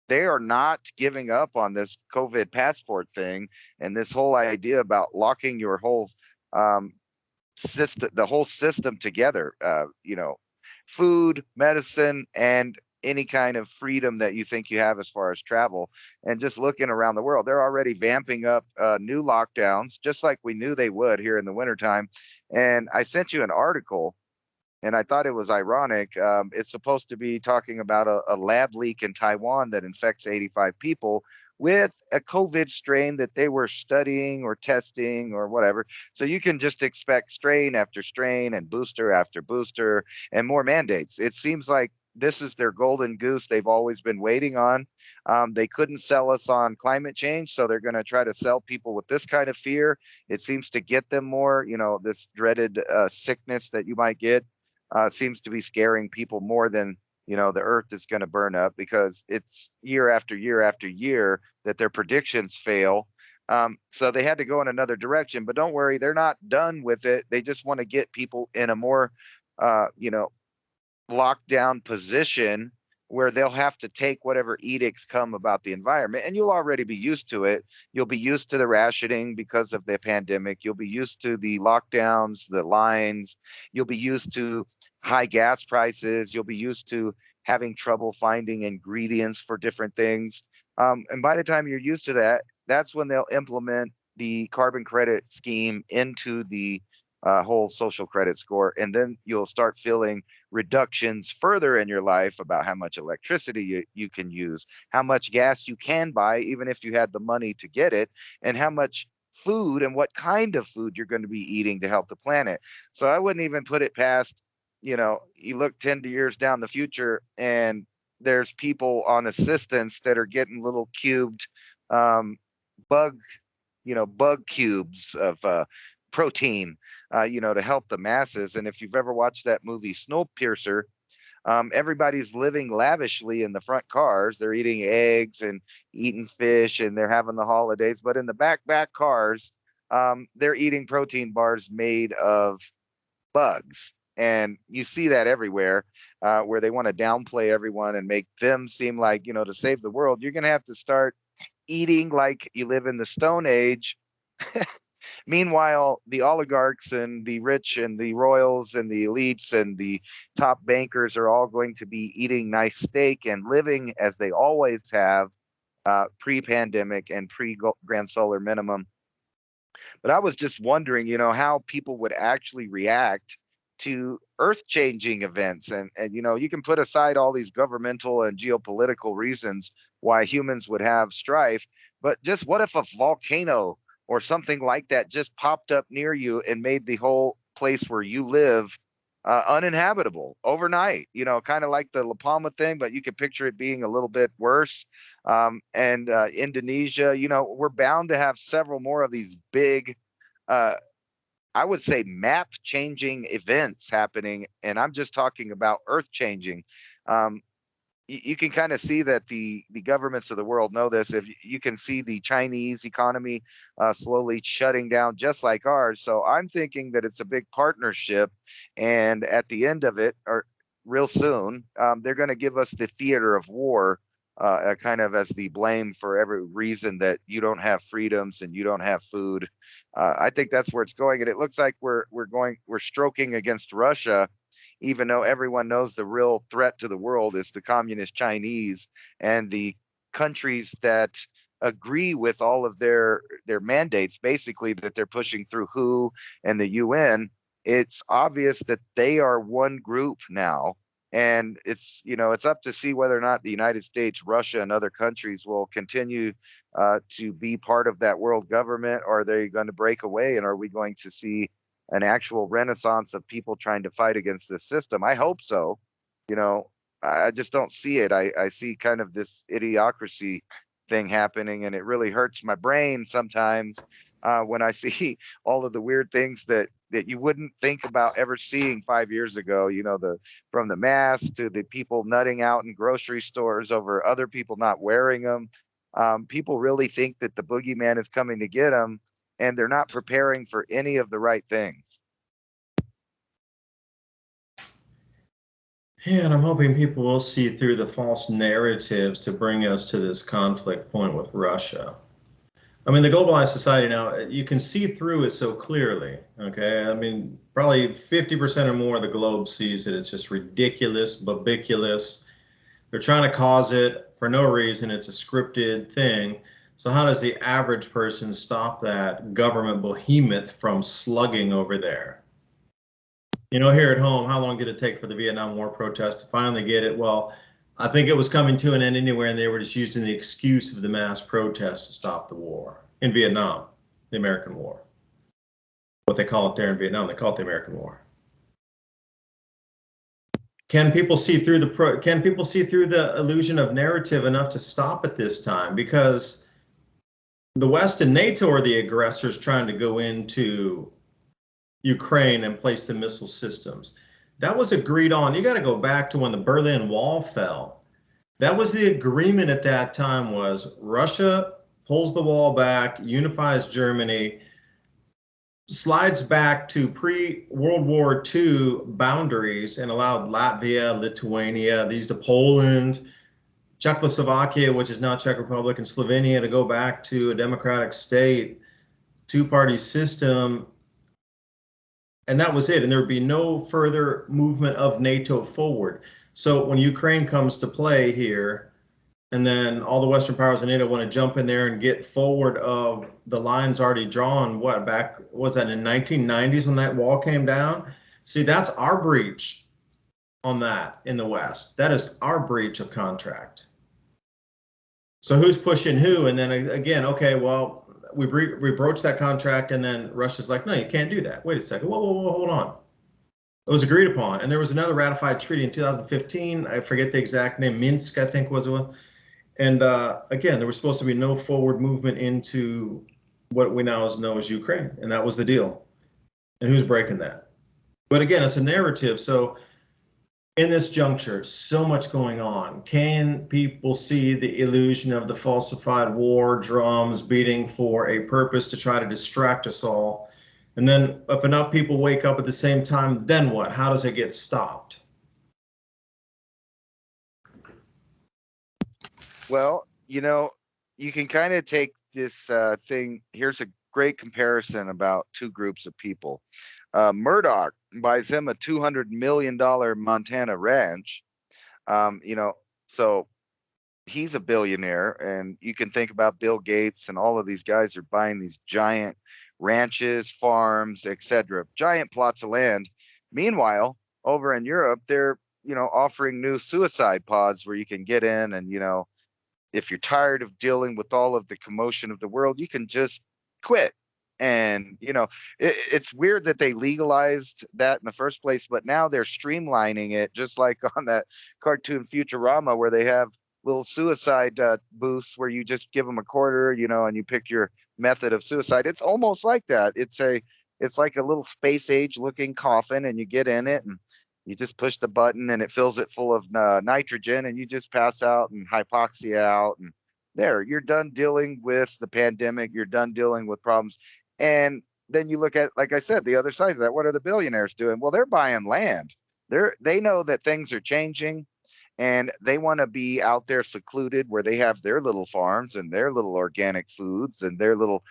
they are not giving up on this COVID passport thing and this whole idea about locking your whole system, the whole system together. Food, medicine, and any kind of freedom that you think you have as far as travel. And just looking around the world, they're already vamping up new lockdowns, just like we knew they would here in the wintertime. And I sent you an article, and I thought it was ironic. It's supposed to be talking about a lab leak in Taiwan that infects 85 people with a COVID strain that they were studying or testing or whatever. So you can just expect strain after strain and booster after booster and more mandates. It seems like this is their golden goose they've always been waiting on. They couldn't sell us on climate change, so they're going to try to sell people with this kind of fear. It seems to get them more, this dreaded sickness that you might get seems to be scaring people more than the earth is going to burn up, because it's year after year after year that their predictions fail. So they had to go in another direction. But don't worry, they're not done with it. They just want to get people in a more, lockdown position where they'll have to take whatever edicts come about the environment. And you'll already be used to it. You'll be used to the rationing because of the pandemic. You'll be used to the lockdowns, the lines. You'll be used to high gas prices. You'll be used to having trouble finding ingredients for different things. And by the time you're used to that, that's when they'll implement the carbon credit scheme into the whole social credit score. And then you'll start feeling reductions further in your life about how much electricity you can use, how much gas you can buy, even if you had the money to get it, and how much food and what kind of food you're going to be eating to help the planet. So I wouldn't even put it past, you look 10 years down the future and there's people on assistance that are getting little cubed bug cubes of protein, to help the masses. And if you've ever watched that movie Snowpiercer, everybody's living lavishly in the front cars. They're eating eggs and eating fish and they're having the holidays. But in the back cars, they're eating protein bars made of bugs. And you see that everywhere, where they want to downplay everyone and make them seem like, to save the world, you're going to have to start eating like you live in the Stone Age Meanwhile, the oligarchs and the rich and the royals and the elites and the top bankers are all going to be eating nice steak and living as they always have, pre-pandemic and pre-grand solar minimum. But I was just wondering, how people would actually react to earth-changing events. And you can put aside all these governmental and geopolitical reasons why humans would have strife, but just what if a volcano or something like that just popped up near you and made the whole place where you live uninhabitable overnight? Kind of like the La Palma thing, but you could picture it being a little bit worse. And Indonesia, we're bound to have several more of these big, uh, I would say, map changing events happening. And I'm just talking about earth changing. You can kind of see that the governments of the world know this. If you can see the Chinese economy slowly shutting down, just like ours. So I'm thinking that it's a big partnership, and at the end of it, or real soon, they're going to give us the theater of war, kind of as the blame for every reason that you don't have freedoms and you don't have food. I think that's where it's going, and it looks like we're stroking against Russia, even though everyone knows the real threat to the world is the communist Chinese and the countries that agree with all of their mandates, basically, that they're pushing through WHO and the UN. It's obvious that they are one group now. And it's up to see whether or not the United States, Russia, and other countries will continue to be part of that world government, or are they going to break away? And are we going to see an actual renaissance of people trying to fight against this system? I hope so. I just don't see it. I see kind of this idiocracy thing happening, and it really hurts my brain sometimes when I see all of the weird things that you wouldn't think about ever seeing 5 years ago. From the masks to the people nutting out in grocery stores over other people not wearing them. People really think that the boogeyman is coming to get them, and they're not preparing for any of the right things. Yeah, and I'm hoping people will see through the false narratives to bring us to this conflict point with Russia. I mean, the globalized society now, you can see through it so clearly, okay? I mean, probably 50% or more of the globe sees it. It's just ridiculous, babiculous. They're trying to cause it for no reason. It's a scripted thing. So how does the average person stop that government behemoth from slugging over there? Here at home, how long did it take for the Vietnam War protests to finally get it? Well, I think it was coming to an end anywhere, and they were just using the excuse of the mass protests to stop the war in Vietnam, the American War. What they call it there in Vietnam, they call it the American War. Can people see through the illusion of narrative enough to stop it this time? Because the West and NATO are the aggressors trying to go into Ukraine and place the missile systems. That was agreed on. You got to go back to when the Berlin Wall fell. That was the agreement at that time, was Russia pulls the wall back, unifies Germany, slides back to pre-World War II boundaries and allowed Latvia, Lithuania, these to Poland, Czechoslovakia, which is now Czech Republic, and Slovenia to go back to a democratic state, two-party system. And that was it. And there would be no further movement of NATO forward. So when Ukraine comes to play here, and then all the Western powers in NATO want to jump in there and get forward of the lines already drawn, was that in 1990s when that wall came down? See, that's our breach on that in the West. That is our breach of contract. So who's pushing who? And then again, okay, well, we broached that contract, and then Russia's like, no, you can't do that. Wait a second. Whoa, hold on. It was agreed upon. And there was another ratified treaty in 2015. I forget the exact name. Minsk, I think, was one. And again, there was supposed to be no forward movement into what we now know as Ukraine. And that was the deal. And who's breaking that? But again, it's a narrative. So in this juncture, so much going on. Can people see the illusion of the falsified war drums beating for a purpose to try to distract us all? And then if enough people wake up at the same time, then what? How does it get stopped? Well, you can kind of take this thing. Here's a great comparison about two groups of people. Murdoch buys him a $200 million Montana ranch. So he's a billionaire, and you can think about Bill Gates and all of these guys are buying these giant ranches, farms, etc., giant plots of land. Meanwhile, over in Europe, they're offering new suicide pods where you can get in and if you're tired of dealing with all of the commotion of the world, you can just quit. And it's weird that they legalized that in the first place, but now they're streamlining it, just like on that cartoon Futurama, where they have little suicide booths where you just give them a quarter, and you pick your method of suicide. It's almost like that. It's like a little space age looking coffin, and you get in it and you just push the button and it fills it full of nitrogen, and you just pass out and hypoxia out, and there, you're done dealing with the pandemic. You're done dealing with problems. And then you look at, like I said, the other side of that. What are the billionaires doing? Well, they're buying land. They know that things are changing, and they want to be out there secluded where they have their little farms and their little organic foods and their little,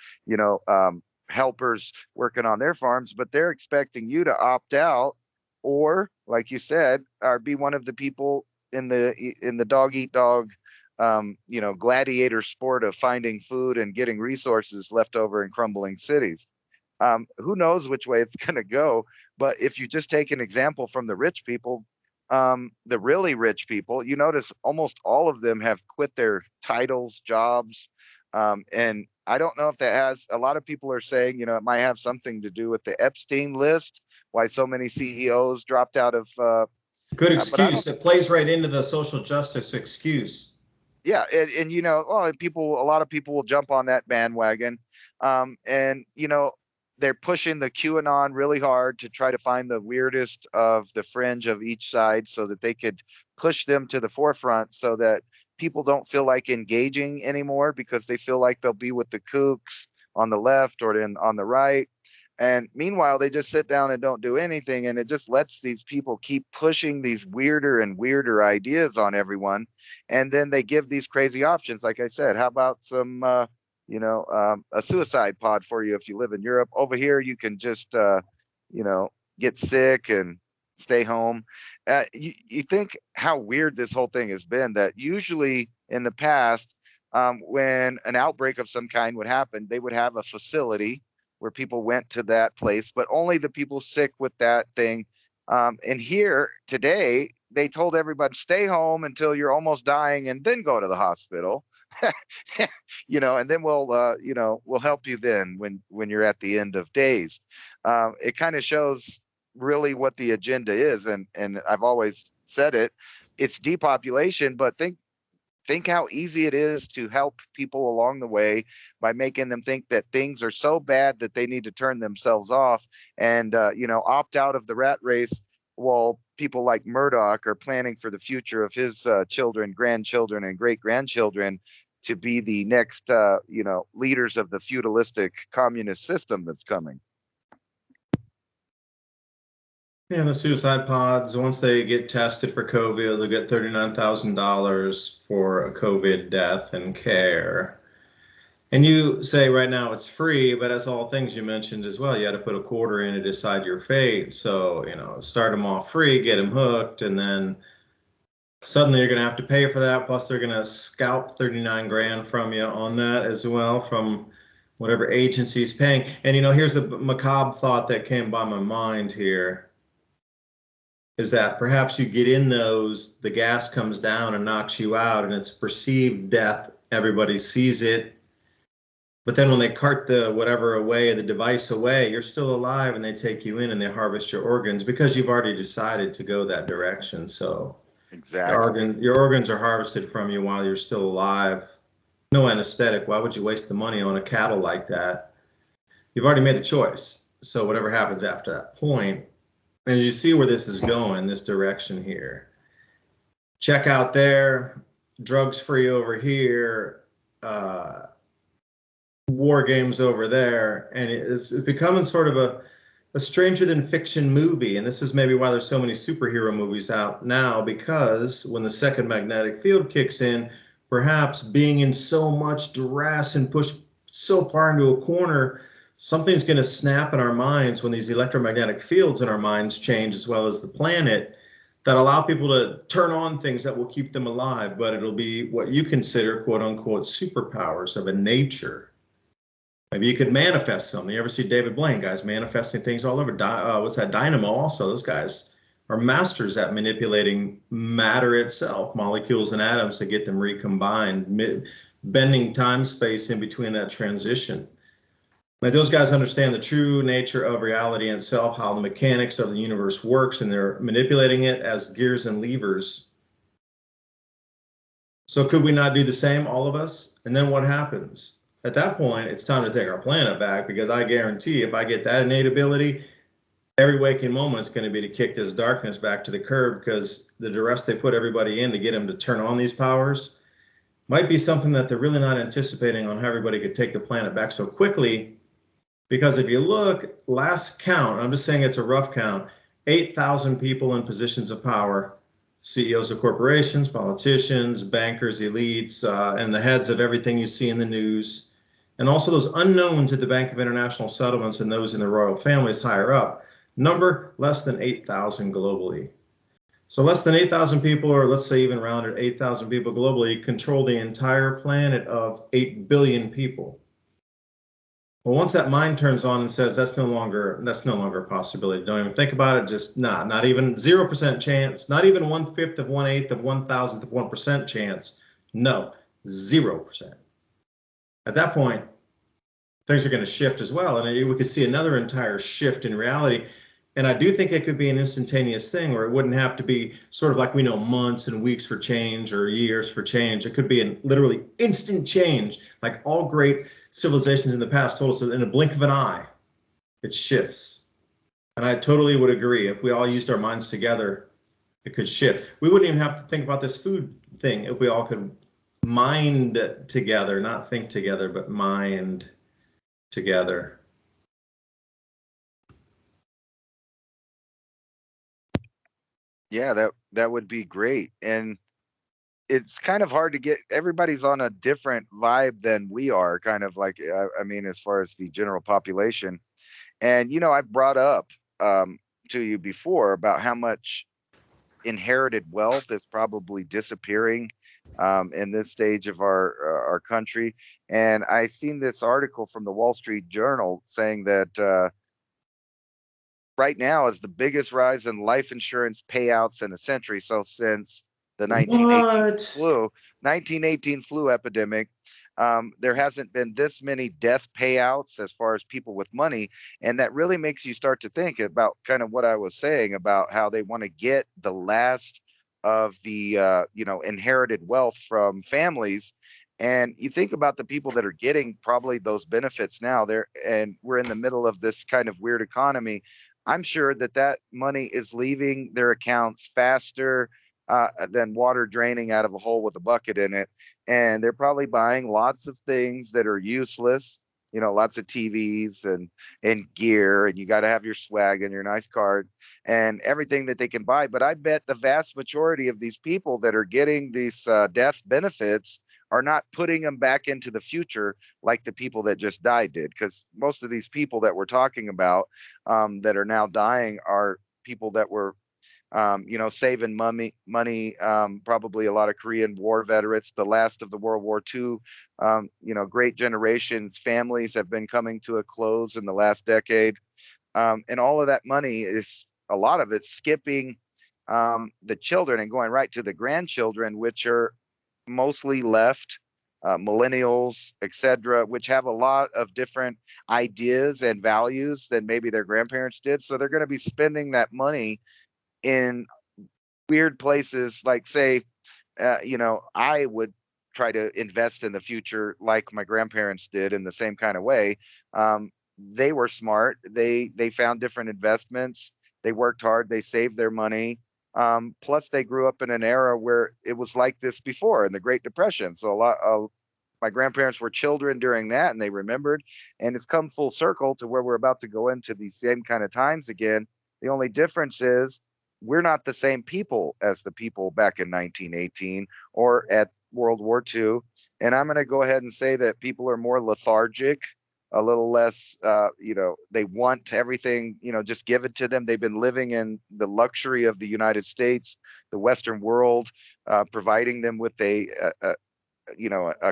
helpers working on their farms. But they're expecting you to opt out, or, like you said, or be one of the people in the dog eat dog, gladiator sport of finding food and getting resources left over in crumbling cities. Who knows which way it's going to go? But if you just take an example from the rich people, the really rich people, you notice almost all of them have quit their titles, jobs. And I don't know if that has, a lot of people are saying, it might have something to do with the Epstein list, why so many CEOs dropped out of. Good excuse. It plays right into the social justice excuse. Yeah. And a lot of people will jump on that bandwagon. They're pushing the QAnon really hard to try to find the weirdest of the fringe of each side so that they could push them to the forefront, so that people don't feel like engaging anymore because they feel like they'll be with the kooks on the left or on the right. And meanwhile, they just sit down and don't do anything. And it just lets these people keep pushing these weirder and weirder ideas on everyone. And then they give these crazy options. Like I said, how about some, a suicide pod for you if you live in Europe? Over here, you can just, get sick and stay home. You think how weird this whole thing has been, that usually in the past, when an outbreak of some kind would happen, they would have a facility where people went to that place, but only the people sick with that thing. And here today, they told everybody, stay home until you're almost dying and then go to the hospital. And then we'll help you then when you're at the end of days. It kind of shows really what the agenda is. And I've always said it's depopulation, but think how easy it is to help people along the way by making them think that things are so bad that they need to turn themselves off and, opt out of the rat race, while people like Murdoch are planning for the future of his children, grandchildren, and great-grandchildren to be the next, leaders of the feudalistic communist system that's coming. Yeah, the suicide pods, once they get tested for COVID, they'll get $39,000 for a COVID death and care. And you say right now it's free, but as all things you mentioned as well, you had to put a quarter in to decide your fate. So, start them off free, get them hooked, and then suddenly you're going to have to pay for that. Plus they're going to scalp 39 grand from you on that as well, from whatever agency is paying. And, here's the macabre thought that came by my mind here, is that perhaps you get in those, the gas comes down and knocks you out, and it's perceived death. Everybody sees it. But then when they cart the device away, you're still alive, and they take you in and they harvest your organs because you've already decided to go that direction. So exactly, your organs are harvested from you while you're still alive. No anesthetic. Why would you waste the money on a cattle like that? You've already made the choice. So whatever happens after that point, and you see where this is going, this direction here. Check out there, drugs free over here, war games over there, and it's becoming sort of a stranger than fiction movie. And this is maybe why there's so many superhero movies out now, because when the second magnetic field kicks in, perhaps being in so much duress and pushed so far into a corner, something's going to snap in our minds when these electromagnetic fields in our minds change, as well as the planet, that allow people to turn on things that will keep them alive, but it'll be what you consider quote unquote superpowers of a nature. Maybe you could manifest something. You ever see David Blaine, guys manifesting things all over? What's that? Dynamo also. Those guys are masters at manipulating matter itself, molecules and atoms, to get them recombined, bending time space in between that transition. Like, those guys understand the true nature of reality itself, how the mechanics of the universe works, and they're manipulating it as gears and levers. So could we not do the same, all of us? And then what happens? At that point, it's time to take our planet back, because I guarantee if I get that innate ability, every waking moment is going to be to kick this darkness back to the curb, because the duress they put everybody in to get them to turn on these powers might be something that they're really not anticipating on how everybody could take the planet back so quickly. Because if you look, last count, I'm just saying it's a rough count, 8,000 people in positions of power, CEOs of corporations, politicians, bankers, elites, and the heads of everything you see in the news, and also those unknowns at the Bank of International Settlements and those in the royal families higher up, number less than 8,000 globally. So less than 8,000 people, or let's say even rounded 8,000 people globally, control the entire planet of 8 billion people. Well, once that mind turns on and says that's no longer a possibility, don't even think about it. Just not even 0% chance, not even 1/5 of 1/8 of 1,000th of 1% chance. No, 0%. At that point, things are going to shift as well, and we could see another entire shift in reality. And I do think it could be an instantaneous thing, where it wouldn't have to be sort of like we know months and weeks for change or years for change. It could be a literally instant change, like all great civilizations in the past told us that in a blink of an eye, it shifts. And I totally would agree. If we all used our minds together, it could shift. We wouldn't even have to think about this food thing if we all could mind together, not think together, but mind together. Yeah, that would be great. And it's kind of hard to get, everybody's on a different vibe than we are, kind of like, I mean, as far as the general population. And, I've brought up to you before about how much inherited wealth is probably disappearing in this stage of our country. And I seen this article from the Wall Street Journal saying that right now is the biggest rise in life insurance payouts in a century. So since the 1918 flu epidemic, there hasn't been this many death payouts as far as people with money. And that really makes you start to think about kind of what I was saying about how they want to get the last of the, inherited wealth from families. And you think about the people that are getting probably those benefits now there, and we're in the middle of this kind of weird economy. I'm sure that money is leaving their accounts faster than water draining out of a hole with a bucket in it. And they're probably buying lots of things that are useless, lots of TVs and gear, and you got to have your swag and your nice card and everything that they can buy. But I bet the vast majority of these people that are getting these death benefits are not putting them back into the future like the people that just died did. Because most of these people that we're talking about that are now dying are people that were, saving money, probably a lot of Korean War veterans, the last of the World War II, great generations, families have been coming to a close in the last decade. And all of that money is, a lot of it, skipping the children and going right to the grandchildren, which are mostly left, millennials, etc., which have a lot of different ideas and values than maybe their grandparents did. So they're going to be spending that money in weird places, like, say, I would try to invest in the future like my grandparents did in the same kind of way. They were smart. They found different investments. They worked hard. They saved their money. Plus, they grew up in an era where it was like this before in the Great Depression. So a lot of my grandparents were children during that, and they remembered. And it's come full circle to where we're about to go into these same kind of times again. The only difference is we're not the same people as the people back in 1918 or at World War II. And I'm going to go ahead and say that people are more lethargic a little less, they want everything, just give it to them. They've been living in the luxury of the United States, the Western world, providing them with a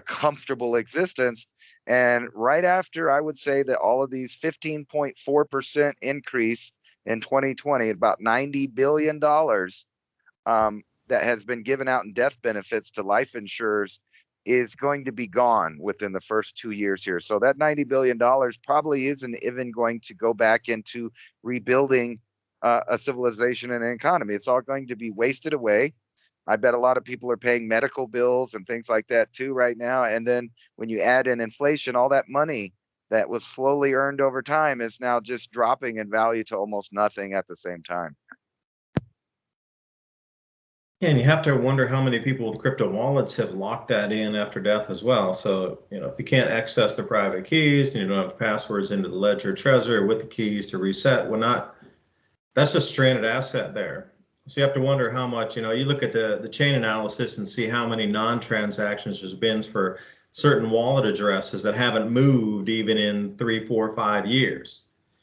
comfortable existence. And right after, I would say that all of these 15.4% increase in 2020, about $90 billion that has been given out in death benefits to life insurers is going to be gone within the first 2 years here. So that $90 billion probably isn't even going to go back into rebuilding a civilization and an economy. It's all going to be wasted away. I bet a lot of people are paying medical bills and things like that too right now. And then when you add in inflation, all that money that was slowly earned over time is now just dropping in value to almost nothing at the same time. And you have to wonder how many people with crypto wallets have locked that in after death as well. So, if you can't access the private keys and you don't have passwords into the ledger Trezor with the keys to reset, that's a stranded asset there. So you have to wonder how much, you look at the chain analysis and see how many non-transactions there's been for certain wallet addresses that haven't moved even in 3, 4, 5 years.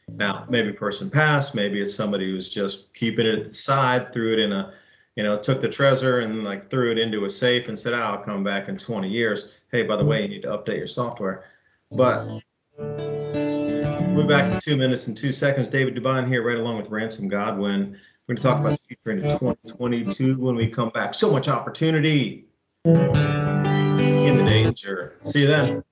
Now, maybe a person passed, maybe it's somebody who's just keeping it at the side, threw it in took the Trezor and threw it into a safe and said, I'll come back in 20 years. Hey, by the way, you need to update your software. But we're back in 2 minutes and 2 seconds. David Devine here, right along with Ransom Godwin. We're going to talk about the future into 2022 when we come back. So much opportunity in the danger. See you then.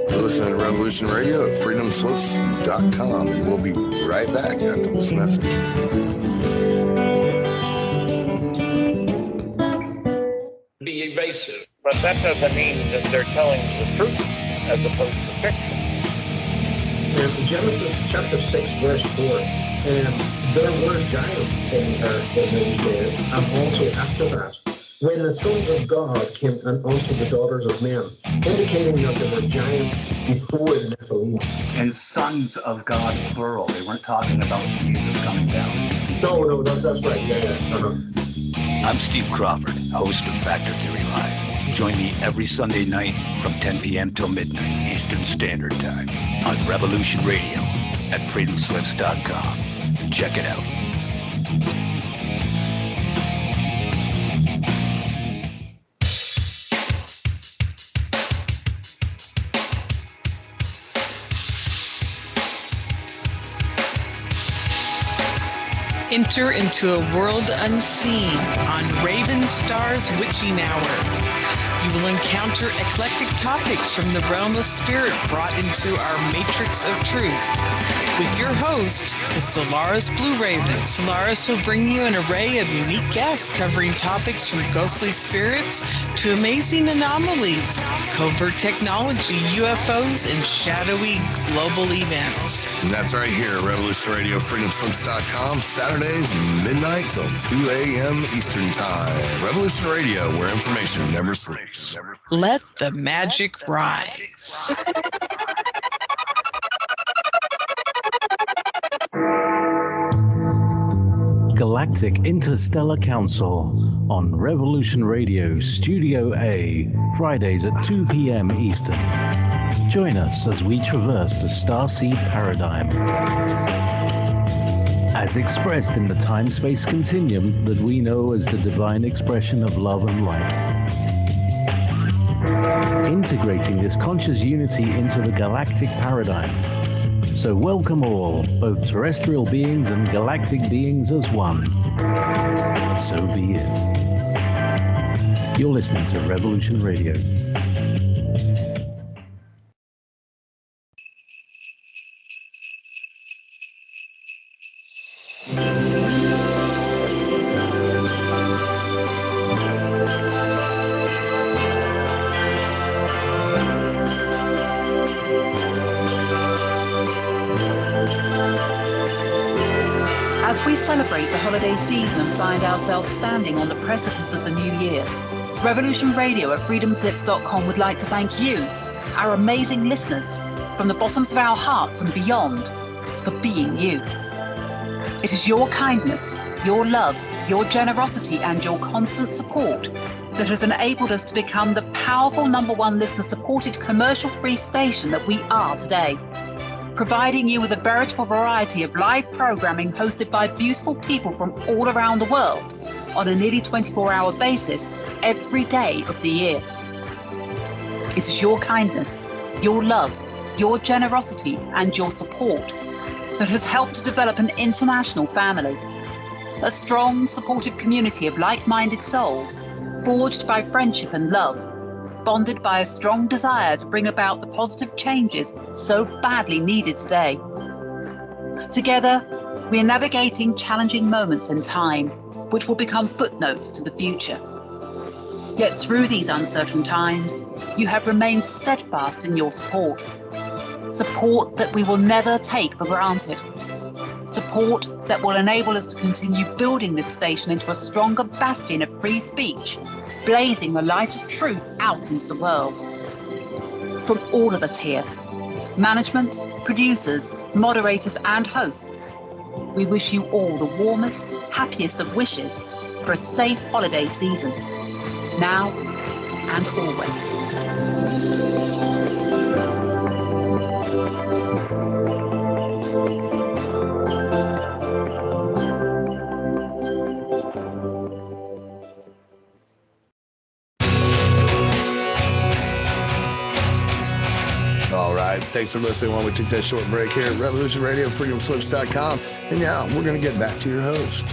Listen to Revolution Radio at freedomslips.com, and we'll be right back after this message. Be evasive, but that doesn't mean that they're telling the truth as opposed to fiction. And Genesis chapter 6, verse 4, and there were giants in those days, and also after that, when the sons of God came unto the daughters of men, indicating that there were giants before the Nephilim. And sons of God, plural. They weren't talking about Jesus coming down. No, that's right. Yeah. I'm Steve Crawford, host of Factor Theory Live. Join me every Sunday night from 10 p.m. till midnight Eastern Standard Time on Revolution Radio at freedomslips.com. Check it out. Enter into a world unseen on Raven Star's Witching Hour. You will encounter eclectic topics from the realm of spirit brought into our matrix of truth. With your host, the Solaris Blue Raven, Solaris will bring you an array of unique guests covering topics from ghostly spirits to amazing anomalies, covert technology, UFOs, and shadowy global events. And that's right here at Revolution Radio, freedomslips.com, Saturdays, midnight till 2 a.m. Eastern Time. Revolution Radio, where information never sleeps. Let the magic rise. Galactic Interstellar Council on Revolution Radio Studio A, Fridays at 2 p.m. Eastern. Join us as we traverse the starseed paradigm, as expressed in the time-space continuum that we know as the divine expression of love and light. Integrating this conscious unity into the galactic paradigm. So welcome all, both terrestrial beings and galactic beings as one. So be it. You're listening to Revolution Radio. As we celebrate the holiday season and find ourselves standing on the precipice of the new year, Revolution Radio at freedomslips.com would like to thank you, our amazing listeners, from the bottoms of our hearts and beyond. for being you. It is your kindness, your love, your generosity, and your constant support that has enabled us to become the powerful #1 listener-supported commercial-free station that we are today, providing you with a veritable variety of live programming hosted by beautiful people from all around the world on a nearly 24-hour basis every day of the year. It is your kindness, your love, your generosity, and your support that has helped to develop an international family, a strong, supportive community of like-minded souls, forged by friendship and love, bonded by a strong desire to bring about the positive changes so badly needed today. Together, we are navigating challenging moments in time, which will become footnotes to the future. Yet through these uncertain times, you have remained steadfast in your support. Support that we will never take for granted. Support that will enable us to continue building this station into a stronger bastion of free speech, blazing the light of truth out into the world. From all of us here, management, producers, moderators, and hosts, we wish you all the warmest, happiest of wishes for a safe holiday season, now and always. All right. Thanks for listening while we took that short break here at Revolution Radio, freedomslips.com. And now we're going to get back to your host.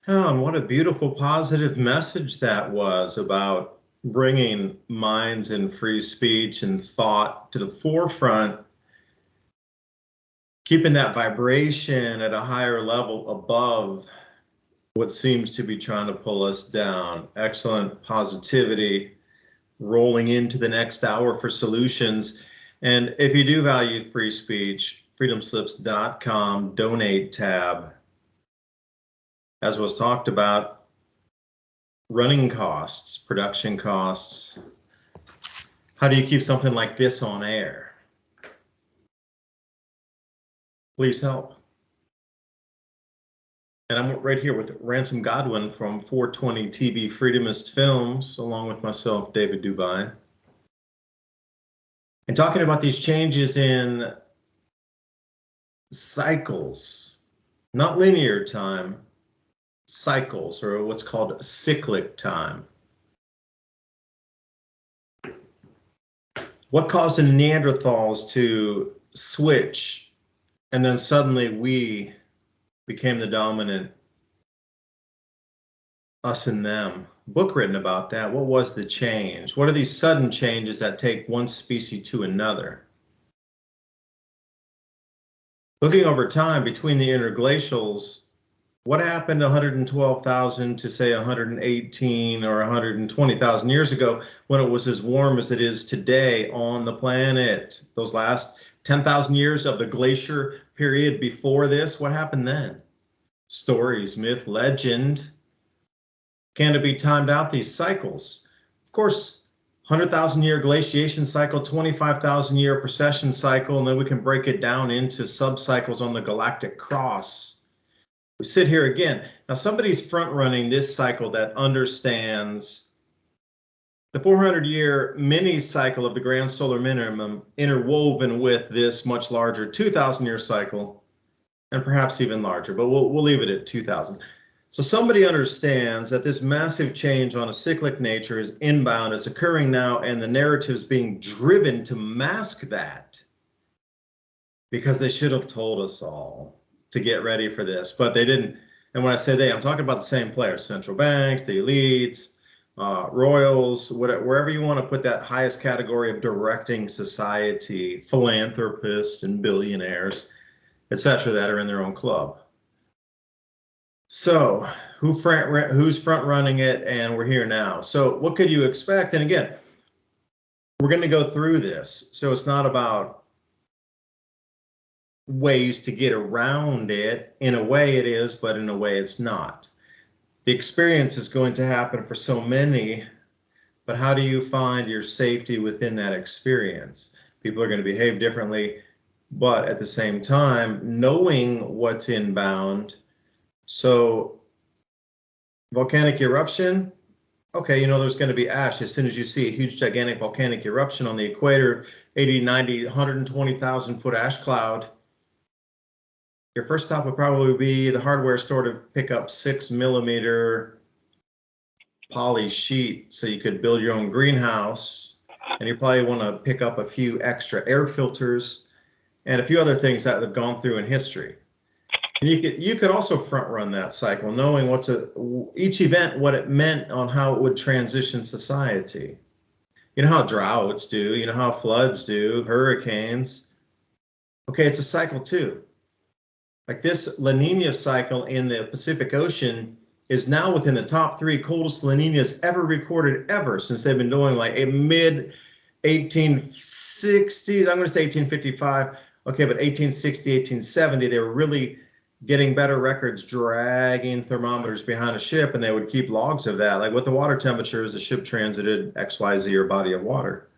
Oh, and what a beautiful, positive message that was about bringing minds and free speech and thought to the forefront, keeping that vibration at a higher level above what seems to be trying to pull us down. Excellent positivity, rolling into the next hour for solutions. And if you do value free speech, freedomslips.com donate tab. As was talked about, running costs, production costs. How do you keep something like this on air? Please help. And I'm right here with Ransom Godwin from 420 TV Freedomist Films, along with myself, David Dubine. And talking about these changes in cycles, not linear time, cycles, or what's called cyclic time. What caused the Neanderthals to switch, and then suddenly we became the dominant, us and them? Book written about that. What was the change? What are these sudden changes that take one species to another? Looking over time between the interglacials, what happened 112,000 to say 118 or 120,000 years ago when it was as warm as it is today on the planet? Those last 10,000 years of the glacier period before this, what happened then? Stories, myth, legend. Can it be timed out, these cycles? Of course, 100,000 year glaciation cycle, 25,000 year precession cycle, and then we can break it down into sub-cycles on the galactic cross. We sit here again. Now somebody's front running this cycle that understands the 400-year mini cycle of the grand solar minimum interwoven with this much larger 2,000-year cycle, and perhaps even larger, but we'll leave it at 2,000. So somebody understands that this massive change on a cyclic nature is inbound, it's occurring now, and the narrative's being driven to mask that because they should have told us all to get ready for this, but they didn't. And when I say they, I'm talking about the same players: central banks, the elites, royals, whatever, wherever you want to put that highest category of directing society, philanthropists and billionaires, etc., that are in their own club. So who's front running it? And we're here now. So what could you expect? And again, we're going to go through this. So it's not about ways to get around it. In a way it is, but in a way it's not. The experience is going to happen for so many but how do you find your safety within that experience? People are going to behave differently, but at the same time, knowing what's inbound. So volcanic eruption, okay, you know there's going to be ash as soon as you see a huge gigantic volcanic eruption on the equator, 80, 90, 120,000 foot ash cloud. Your first stop would probably be the hardware store to pick up 6 millimeter poly sheet so you could build your own greenhouse. And you probably want to pick up a few extra air filters and a few other things that have gone through in history. And you could also front run that cycle, knowing each event, what it meant on how it would transition society. You know how droughts do, you know how floods do, hurricanes. Okay, it's a cycle too. Like this La Nina cycle in the Pacific Ocean is now within the top 3 coldest La Ninas ever recorded ever, since they've been doing like a mid 1860s, I'm going to say 1855. Okay, but 1860, 1870, they were really getting better records, dragging thermometers behind a ship, and they would keep logs of that, like what the water temperature as the ship transited XYZ or body of water.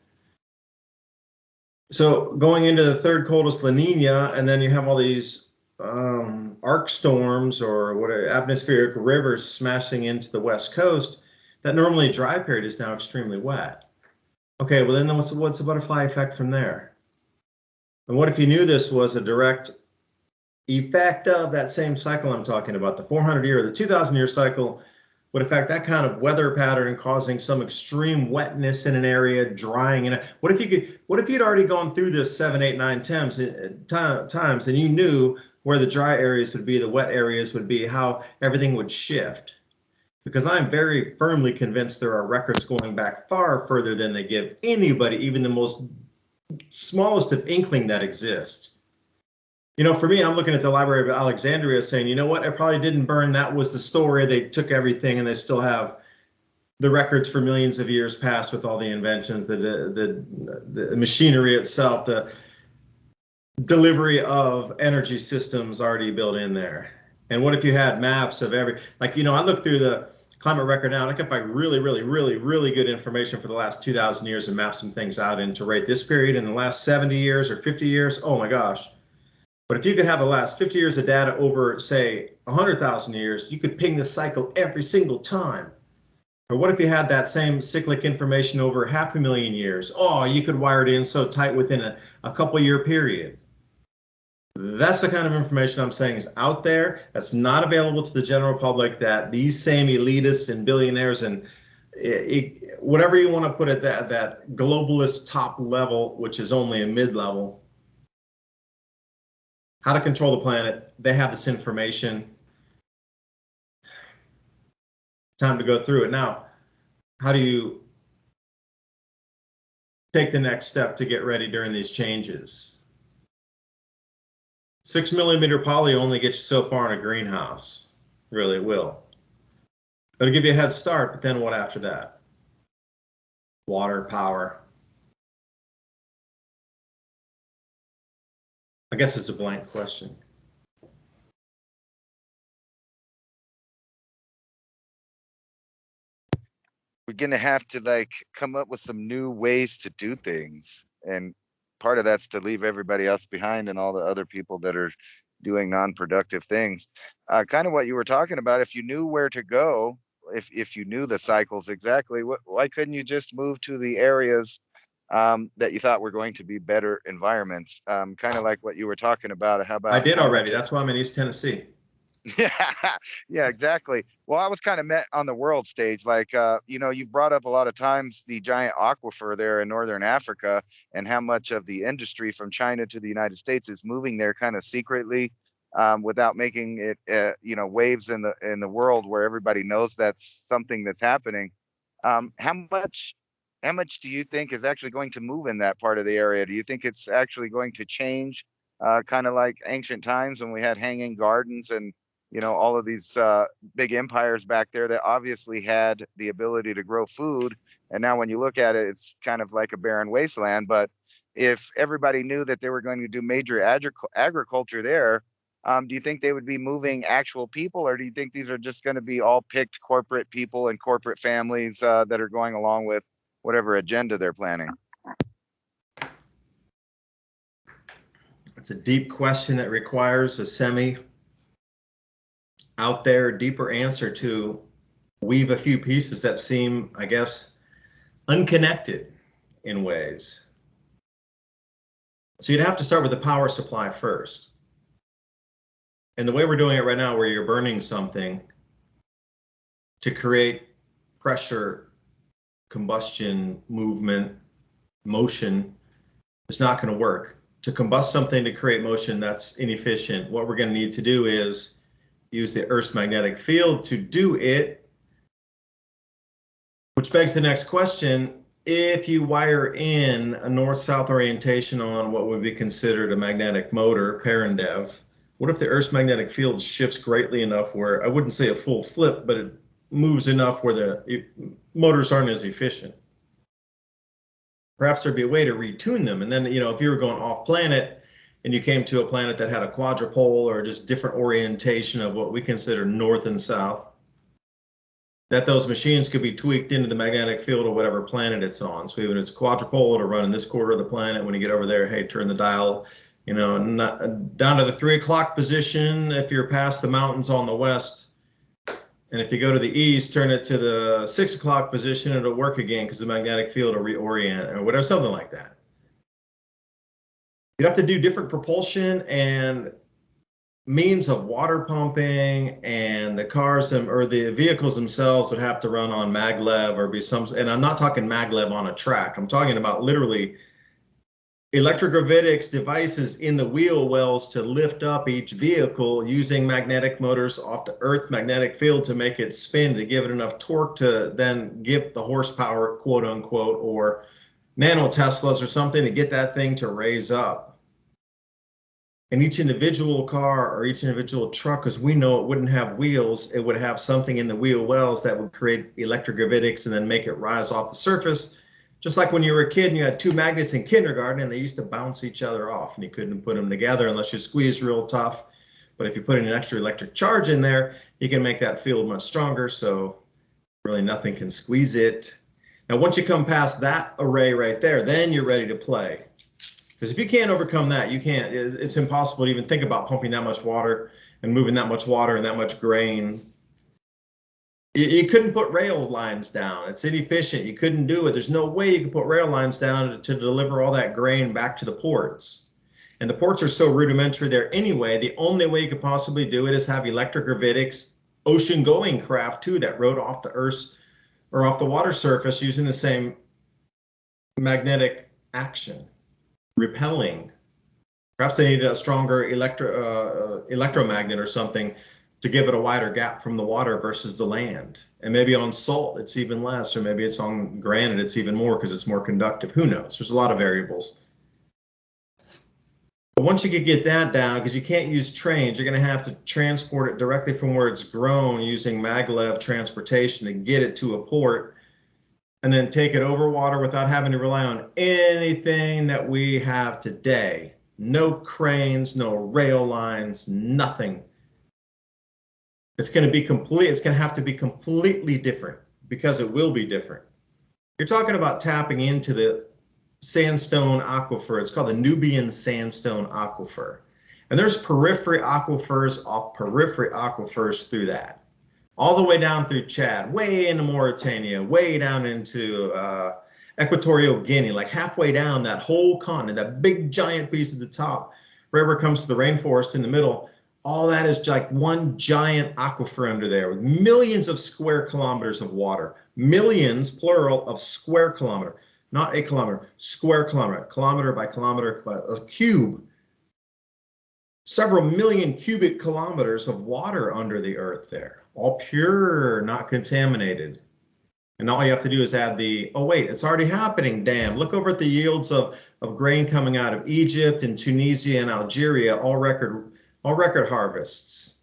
So going into the 3rd coldest La Nina, and then you have all these arc storms or what atmospheric rivers smashing into the west coast. That normally dry period is now extremely wet. Okay, well then what's the butterfly effect from there? And what if you knew this was a direct effect of that same cycle I'm talking about, the 400-year or the 2,000-year cycle would affect that kind of weather pattern, causing some extreme wetness in an area, drying in it. What if you'd already gone through this 7, 8, 9 times and you knew where the dry areas would be, the wet areas would be, how everything would shift? Because I'm very firmly convinced there are records going back far further than they give anybody, even the most smallest of inkling that exists. You know, for me, I'm looking at the Library of Alexandria saying, you know what, it probably didn't burn. That was the story. They took everything and they still have the records for millions of years past with all the inventions, the machinery itself, the delivery of energy systems already built in there. And what if you had maps of like, you know, I look through the climate record now and I can find really, really, really, really good information for the last 2,000 years and map some things out and to rate this period in the last 70 years or 50 years. Oh my gosh. But if you could have the last 50 years of data over, say, 100,000 years, you could ping the cycle every single time. Or what if you had that same cyclic information over 500,000 years? Oh, you could wire it in so tight within a couple year period. That's the kind of information I'm saying is out there, that's not available to the general public, that these same elitists and billionaires and whatever you want to put at that globalist top level, which is only a mid-level, how to control the planet, they have this information. Time to go through it. Now, how do you take the next step to get ready during these changes? 6 millimeter poly only gets you so far in a greenhouse. Really, it will. It'll give you a head start, but then what after that? Water, power. I guess it's a blank question. We're gonna have to like come up with some new ways to do things, and part of that's to leave everybody else behind and all the other people that are doing non-productive things. Kind of what you were talking about. If you knew where to go, if you knew the cycles exactly, why couldn't you just move to the areas that you thought were going to be better environments? Kind of like what you were talking about. How about I did already. That's why I'm in East Tennessee. Yeah, exactly. Well, I was kind of met on the world stage. Like, you know, you brought up a lot of times the giant aquifer there in northern Africa and how much of the industry from China to the United States is moving there kind of secretly, without making it, you know, waves in the world where everybody knows that's something that's happening. How much do you think is actually going to move in that part of the area? Do you think it's actually going to change, kind of like ancient times when we had hanging gardens and, you know, all of these big empires back there that obviously had the ability to grow food? And now when you look at it, it's kind of like a barren wasteland. But if everybody knew that they were going to do major agriculture there, Do you think they would be moving actual people, or do you think these are just going to be all picked corporate people and corporate families that are going along with whatever agenda they're planning? It's a deep question that requires a out there, deeper answer to weave a few pieces that seem, I guess, unconnected in ways. So you'd have to start with the power supply first. And the way we're doing it right now, where you're burning something to create pressure, combustion, movement, motion, it's not going to work. To combust something to create motion, that's inefficient. What we're going to need to do is use the Earth's magnetic field to do it, which begs the next question. If you wire in a north-south orientation on what would be considered a magnetic motor, Parandev, what if the Earth's magnetic field shifts greatly enough where, I wouldn't say a full flip, but it moves enough where the motors aren't as efficient? Perhaps there'd be a way to retune them. And then, if you were going off planet and you came to a planet that had a quadrupole or just different orientation of what we consider north and south, that those machines could be tweaked into the magnetic field of whatever planet it's on. So even if it's quadrupole, it'll run in this quarter of the planet. When you get over there, hey, turn the dial, down to the 3 o'clock position if you're past the mountains on the west. And if you go to the east, turn it to the 6 o'clock position, it'll work again because the magnetic field will reorient or whatever, something like that. You'd have to do different propulsion and means of water pumping, and the cars or the vehicles themselves would have to run on maglev or be and I'm not talking maglev on a track. I'm talking about literally electrogravitics devices in the wheel wells to lift up each vehicle using magnetic motors off the Earth magnetic field to make it spin, to give it enough torque to then give the horsepower, quote unquote, or nanoteslas or something to get that thing to raise up. And each individual car or each individual truck, because we know it wouldn't have wheels, it would have something in the wheel wells that would create electrogravitics and then make it rise off the surface. Just like when you were a kid and you had two magnets in kindergarten and they used to bounce each other off and you couldn't put them together unless you squeezed real tough. But if you put an extra electric charge in there, you can make that field much stronger, so really nothing can squeeze it. Now, once you come past that array right there, then you're ready to play. Because if you can't overcome that, you can't, it's impossible to even think about pumping that much water and moving that much water and that much grain. You couldn't put rail lines down. It's inefficient. You couldn't do it. There's no way you could put rail lines down to deliver all that grain back to the ports. And the ports are so rudimentary there anyway. The only way you could possibly do it is have electrogravitics, ocean-going craft too, that rode off the Earth's or off the water surface using the same magnetic action, repelling. Perhaps they needed a stronger electromagnet or something to give it a wider gap from the water versus the land. And maybe on salt, it's even less, or maybe it's on granite, it's even more because it's more conductive. Who knows? There's a lot of variables. But once you could get that down, because you can't use trains, you're going to have to transport it directly from where it's grown using maglev transportation to get it to a port, and then take it over water without having to rely on anything that we have today. No cranes, no rail lines, nothing. It's going to be it's going to have to be completely different, because it will be different. You're talking about tapping into the sandstone aquifer. It's called the Nubian sandstone aquifer. And there's periphery aquifers off periphery aquifers through that. All the way down through Chad, way into Mauritania, way down into Equatorial Guinea, like halfway down that whole continent, that big giant piece at the top, right where it comes to the rainforest in the middle. All that is like one giant aquifer under there with millions of square kilometers of water. Millions, plural, of square kilometer. Not a kilometer, square kilometer. Kilometer by kilometer, by a cube. Several million cubic kilometers of water under the earth there. All pure, not contaminated. And all you have to do is add the, oh wait, it's already happening, damn. Look over at the yields of grain coming out of Egypt and Tunisia and Algeria, all record harvests.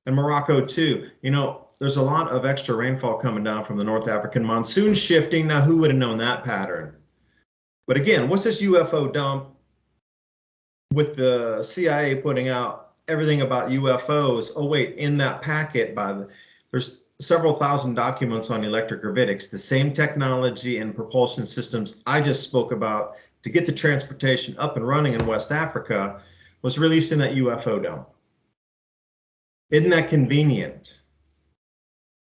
And Morocco too. There's a lot of extra rainfall coming down from the North African monsoon shifting. Now, who would have known that pattern? But again, what's this UFO dump with the CIA putting out everything about UFOs. Oh wait, in that packet there's several thousand documents on electrogravitics, the same technology and propulsion systems I just spoke about to get the transportation up and running in West Africa was released in that UFO dome. Isn't that convenient?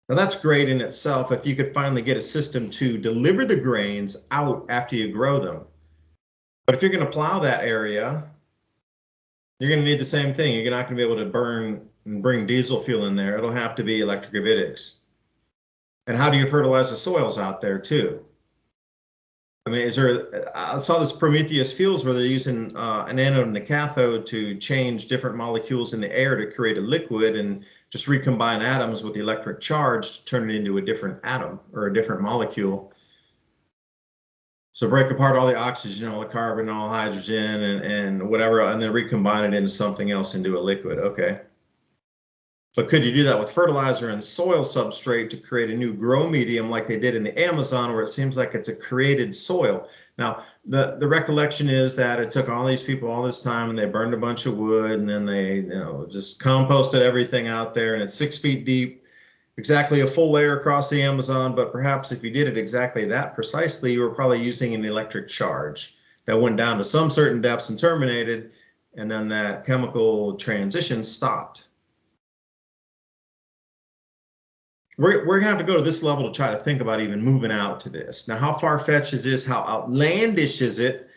Now that's great in itself if you could finally get a system to deliver the grains out after you grow them. But if you're going to plow that area, you're going to need the same thing. You're not going to be able to burn and bring diesel fuel in there. It'll have to be electrogravitics. And how do you fertilize the soils out there too? I mean, I saw this Prometheus fuels where they're using an anode and a cathode to change different molecules in the air to create a liquid and just recombine atoms with the electric charge to turn it into a different atom or a different molecule. So break apart all the oxygen, all the carbon, all hydrogen, and whatever, and then recombine it into something else into a liquid. Okay. But could you do that with fertilizer and soil substrate to create a new grow medium like they did in the Amazon, where it seems like it's a created soil? Now, the recollection is that it took all these people all this time and they burned a bunch of wood and then they just composted everything out there, and it's 6 feet deep, exactly a full layer across the Amazon. But perhaps if you did it exactly that precisely, you were probably using an electric charge that went down to some certain depths and terminated, and then that chemical transition stopped. We're going to have to go to this level to try to think about even moving out to this. Now, how far-fetched is this? How outlandish is it?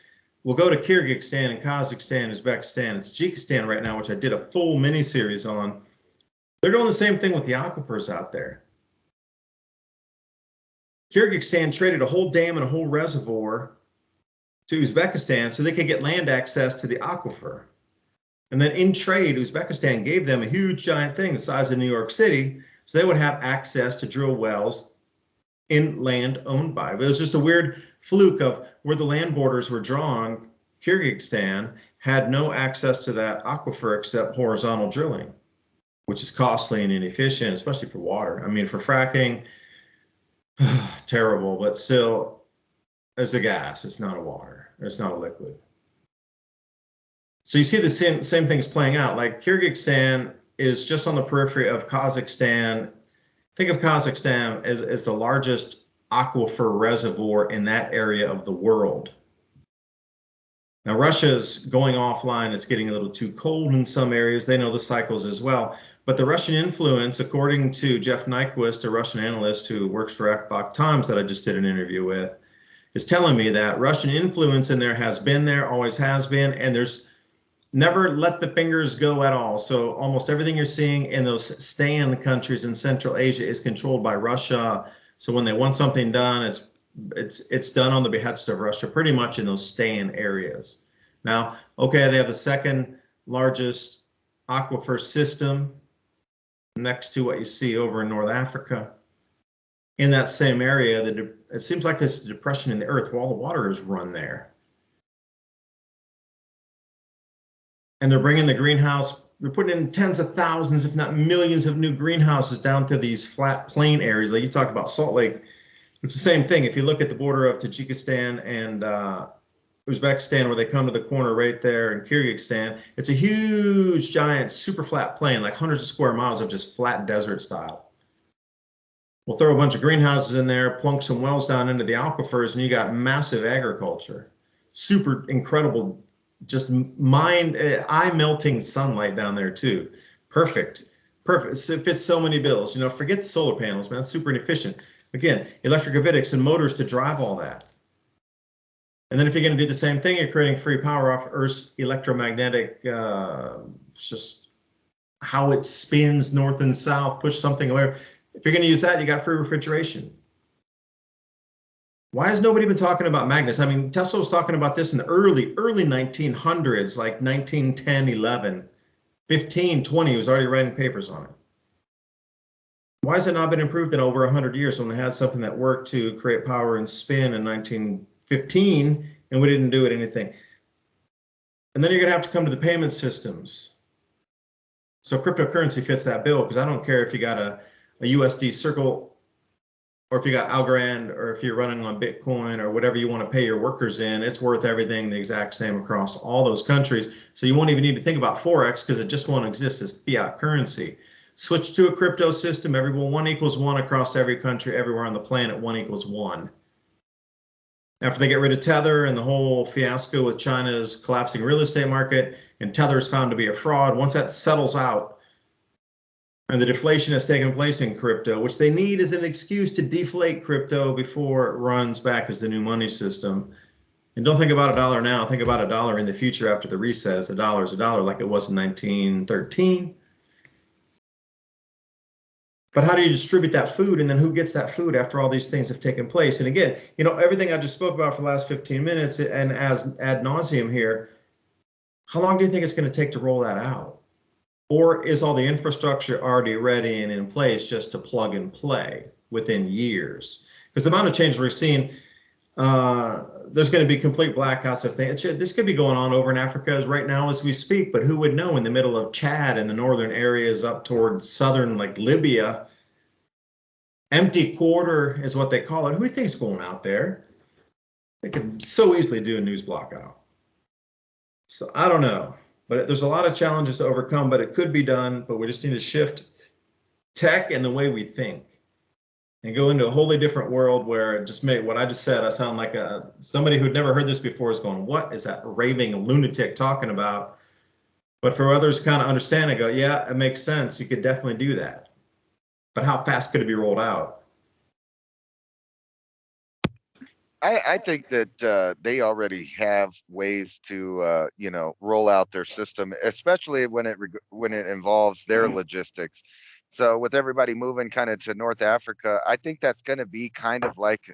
We'll go to Kyrgyzstan and Kazakhstan, Uzbekistan. It's Tajikistan right now, which I did a full mini-series on. They're doing the same thing with the aquifers out there. Kyrgyzstan traded a whole dam and a whole reservoir to Uzbekistan so they could get land access to the aquifer. And then in trade, Uzbekistan gave them a huge giant thing the size of New York City, so they would have access to drill wells in land owned by. But it was just a weird fluke of where the land borders were drawn. Kyrgyzstan had no access to that aquifer except horizontal drilling, which is costly and inefficient, especially for water. I mean, for fracking, terrible, but still, it's a gas. It's not a water. It's not a liquid. So you see the same things playing out. Like Kyrgyzstan is just on the periphery of Kazakhstan. Think of Kazakhstan as the largest aquifer reservoir in that area of the world. Now, Russia's going offline. It's getting a little too cold in some areas. They know the cycles as well. But the Russian influence, according to Jeff Nyquist, a Russian analyst who works for Epoch Times that I just did an interview with, is telling me that Russian influence in there has been there, always has been, and there's never let the fingers go at all. So almost everything you're seeing in those stay-in countries in Central Asia is controlled by Russia. So when they want something done, it's done on the behest of Russia, pretty much in those stay-in areas. Now, okay, they have the second largest aquifer system next to what you see over in North Africa. In that same area, it seems like there's a depression in the earth where all the water is run there. And they're bringing the greenhouse, they're putting in tens of thousands, if not millions of new greenhouses down to these flat plain areas. Like you talked about Salt Lake, it's the same thing. If you look at the border of Tajikistan and Uzbekistan, where they come to the corner right there in Kyrgyzstan, it's a huge, giant, super flat plain, like hundreds of square miles of just flat desert style. We'll throw a bunch of greenhouses in there, plunk some wells down into the aquifers, and you got massive agriculture. Super incredible, just eye-melting sunlight down there too. Perfect. It fits so many bills. Forget the solar panels, man. It's super inefficient. Again, electrogravitics and motors to drive all that. And then if you're going to do the same thing, you're creating free power off Earth's electromagnetic, just how it spins north and south, push something away. If you're going to use that, you got free refrigeration. Why has nobody been talking about magnets? I mean, Tesla was talking about this in the early 1900s, like 1910, 11, 15, 20. He was already writing papers on it. Why has it not been improved in over 100 years when they had something that worked to create power and spin in 1915 and we didn't do it anything? And then you're going to have to come to the payment systems. So cryptocurrency fits that bill, because I don't care if you got a USD Circle or if you got Algorand, or if you're running on Bitcoin or whatever you want to pay your workers in, it's worth everything the exact same across all those countries. So you won't even need to think about Forex because it just won't exist as fiat currency. Switch to a crypto system, everyone 1 equals 1 across every country, everywhere on the planet, 1 equals 1. After they get rid of Tether and the whole fiasco with China's collapsing real estate market, and Tether is found to be a fraud, once that settles out, and the deflation has taken place in crypto, which they need as an excuse to deflate crypto before it runs back as the new money system. And don't think about a dollar now, think about a dollar in the future after the reset. As a dollar is a dollar, like it was in 1913. But how do you distribute that food, and then who gets that food after all these things have taken place? And again, you know, everything I just spoke about for the last 15 minutes and as ad nauseum here, how long do you think it's going to take to roll that out? Or is all the infrastructure already ready and in place just to plug and play within years? Because the amount of change we're seeing, there's going to be complete blackouts of things. This could be going on over in Africa as right now as we speak, but who would know in the middle of Chad and the northern areas up towards southern, like Libya, empty quarter is what they call it. Who do you think's going out there? They could so easily do a news blockout. So I don't know, but there's a lot of challenges to overcome, but it could be done, but we just need to shift tech and the way we think and go into a wholly different world where it just made what I just said. I sound like somebody who'd never heard this before is going, what is that raving lunatic talking about? But for others kind of understand and go, yeah, it makes sense. You could definitely do that. But how fast could it be rolled out? I think that they already have ways to roll out their system, especially when it involves their logistics. So with everybody moving kind of to North Africa, I think that's going to be kind of like,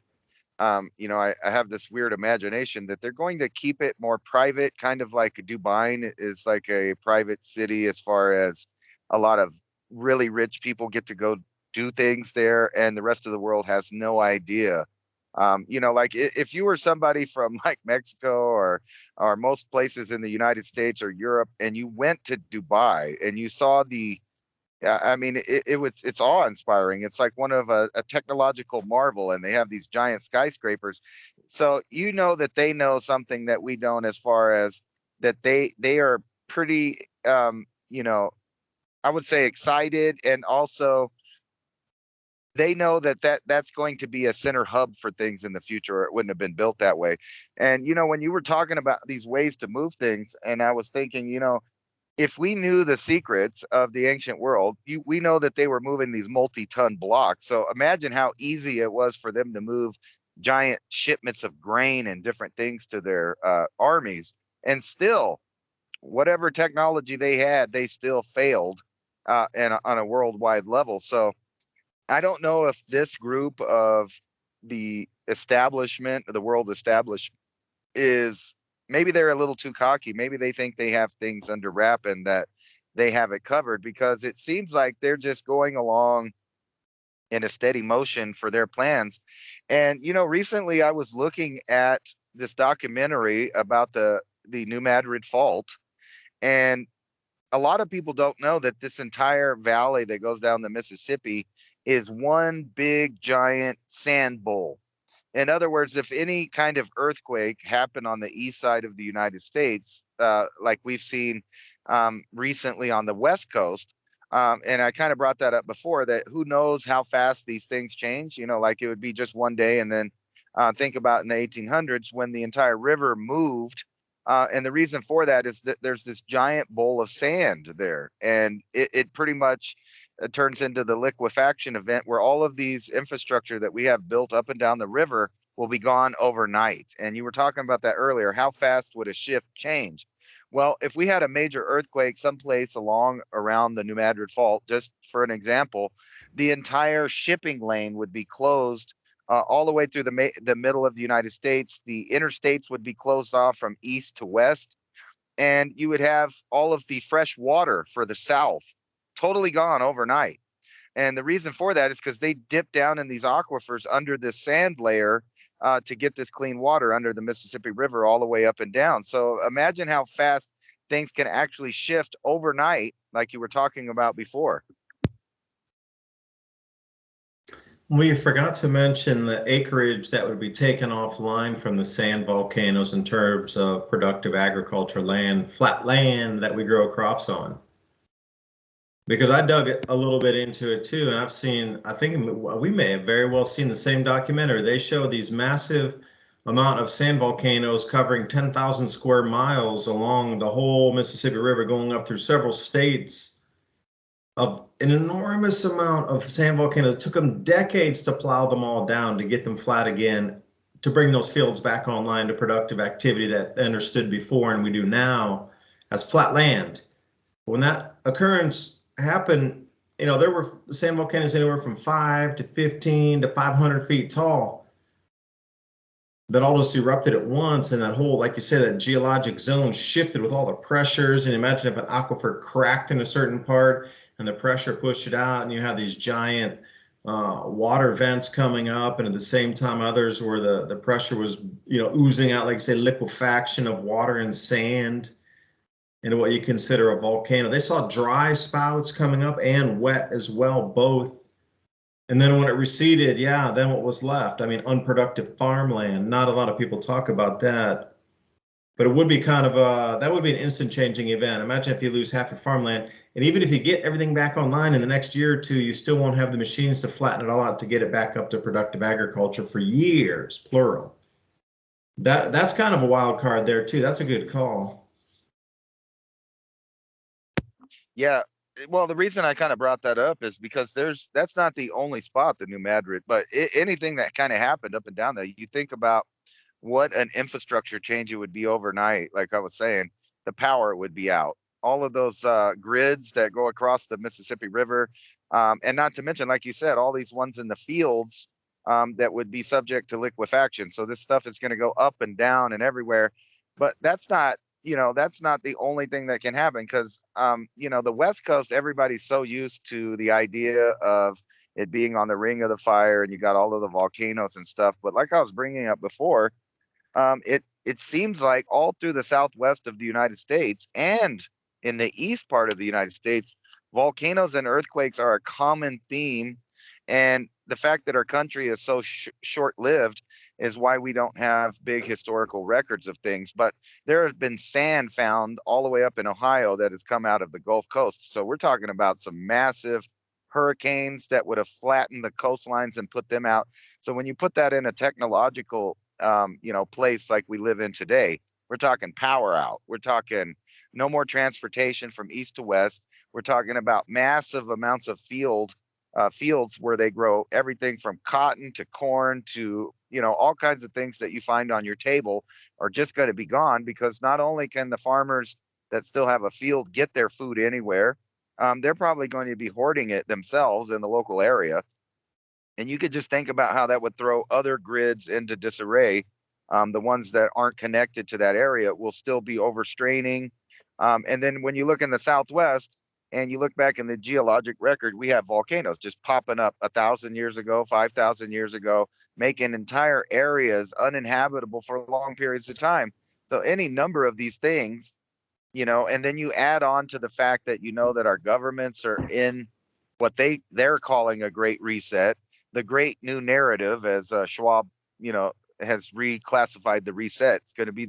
I have this weird imagination that they're going to keep it more private, kind of like Dubai is like a private city as far as a lot of really rich people get to go do things there, and the rest of the world has no idea. Like if you were somebody from like Mexico or most places in the United States or Europe, and you went to Dubai and you saw it's awe inspiring. It's like one of a technological marvel, and they have these giant skyscrapers. So that they know something that we don't, as far as that they are pretty, I would say excited, and also they know that's going to be a center hub for things in the future, or it wouldn't have been built that way. And when you were talking about these ways to move things, and I was thinking, if we knew the secrets of the ancient world, we know that they were moving these multi-ton blocks. So imagine how easy it was for them to move giant shipments of grain and different things to their armies. And still, whatever technology they had, they still failed on a worldwide level. So I don't know if this group of the establishment, the world established, is maybe they're a little too cocky. Maybe they think they have things under wrap and that they have it covered, because it seems like they're just going along in a steady motion for their plans. And, recently I was looking at this documentary about the New Madrid Fault, and a lot of people don't know that this entire valley that goes down the Mississippi is one big giant sand bowl. In other words, if any kind of earthquake happened on the east side of the United States, like we've seen recently on the West Coast, and I kind of brought that up before, that who knows how fast these things change, like it would be just one day. And then think about in the 1800s when the entire river moved. And the reason for that is that there's this giant bowl of sand there, and it pretty much turns into the liquefaction event, where all of these infrastructure that we have built up and down the river will be gone overnight. And you were talking about that earlier. How fast would a shift change? Well, if we had a major earthquake someplace along around the New Madrid Fault, just for an example, the entire shipping lane would be closed all the way through the middle of the United States. The interstates would be closed off from east to west, and you would have all of the fresh water for the South totally gone overnight. And the reason for that is because they dip down in these aquifers under this sand layer to get this clean water under the Mississippi River all the way up and down. So imagine how fast things can actually shift overnight, like you were talking about before. We forgot to mention the acreage that would be taken offline from the sand volcanoes in terms of productive agriculture land, flat land that we grow crops on. Because I dug a little bit into it too, and I've seen, I think we may have very well seen the same documentary. They show these massive amount of sand volcanoes covering 10,000 square miles along the whole Mississippi River, going up through several states of an enormous amount of sand volcanoes. It took them decades to plow them all down to get them flat again, to bring those fields back online to productive activity that understood before and we do now as flat land. When that occurrence happened, there were sand volcanoes anywhere from 5 to 15 to 500 feet tall that all just erupted at once, and that whole, like you said, that geologic zone shifted with all the pressures. And imagine if an aquifer cracked in a certain part and the pressure pushed it out, and you have these giant water vents coming up, and at the same time others where the pressure was oozing out, like you say, liquefaction of water and sand into what you consider a volcano. They saw dry spouts coming up and wet as well, both. And then when it receded, then what was left? I mean, unproductive farmland. Not a lot of people talk about that, but it would be that would be an instant changing event. Imagine if you lose half your farmland, and even if you get everything back online in the next year or two, you still won't have the machines to flatten it all out to get it back up to productive agriculture for years, plural. That's kind of a wild card there too. That's a good call. Yeah. Well, the reason I kind of brought that up is because that's not the only spot, the New Madrid, but anything that kind of happened up and down there, you think about what an infrastructure change it would be overnight. Like I was saying, the power would be out. All of those grids that go across the Mississippi River, and not to mention, like you said, all these ones in the fields that would be subject to liquefaction. So this stuff is going to go up and down and everywhere. But that's not the only thing that can happen, because the West Coast, everybody's so used to the idea of it being on the ring of the fire, and you got all of the volcanoes and stuff. But like I was bringing up before, it seems like all through the southwest of the United States and in the east part of the United States, volcanoes and earthquakes are a common theme. And the fact that our country is so short-lived is why we don't have big historical records of things. But there has been sand found all the way up in Ohio that has come out of the Gulf Coast. So we're talking about some massive hurricanes that would have flattened the coastlines and put them out. So when you put that in a technological place like we live in today, we're talking power out. We're talking no more transportation from east to west. We're talking about massive amounts of fields where they grow everything from cotton to corn to, all kinds of things that you find on your table are just going to be gone, because not only can the farmers that still have a field get their food anywhere, they're probably going to be hoarding it themselves in the local area. And you could just think about how that would throw other grids into disarray. The ones that aren't connected to that area will still be overstraining. And then when you look in the Southwest and you look back in the geologic record, we have volcanoes just popping up 1,000 years ago, 5,000 years ago, making entire areas uninhabitable for long periods of time. So any number of these things, and then you add on to the fact that that our governments are in what they're calling a great reset, the great new narrative, as Schwab, has reclassified the reset. It's going to be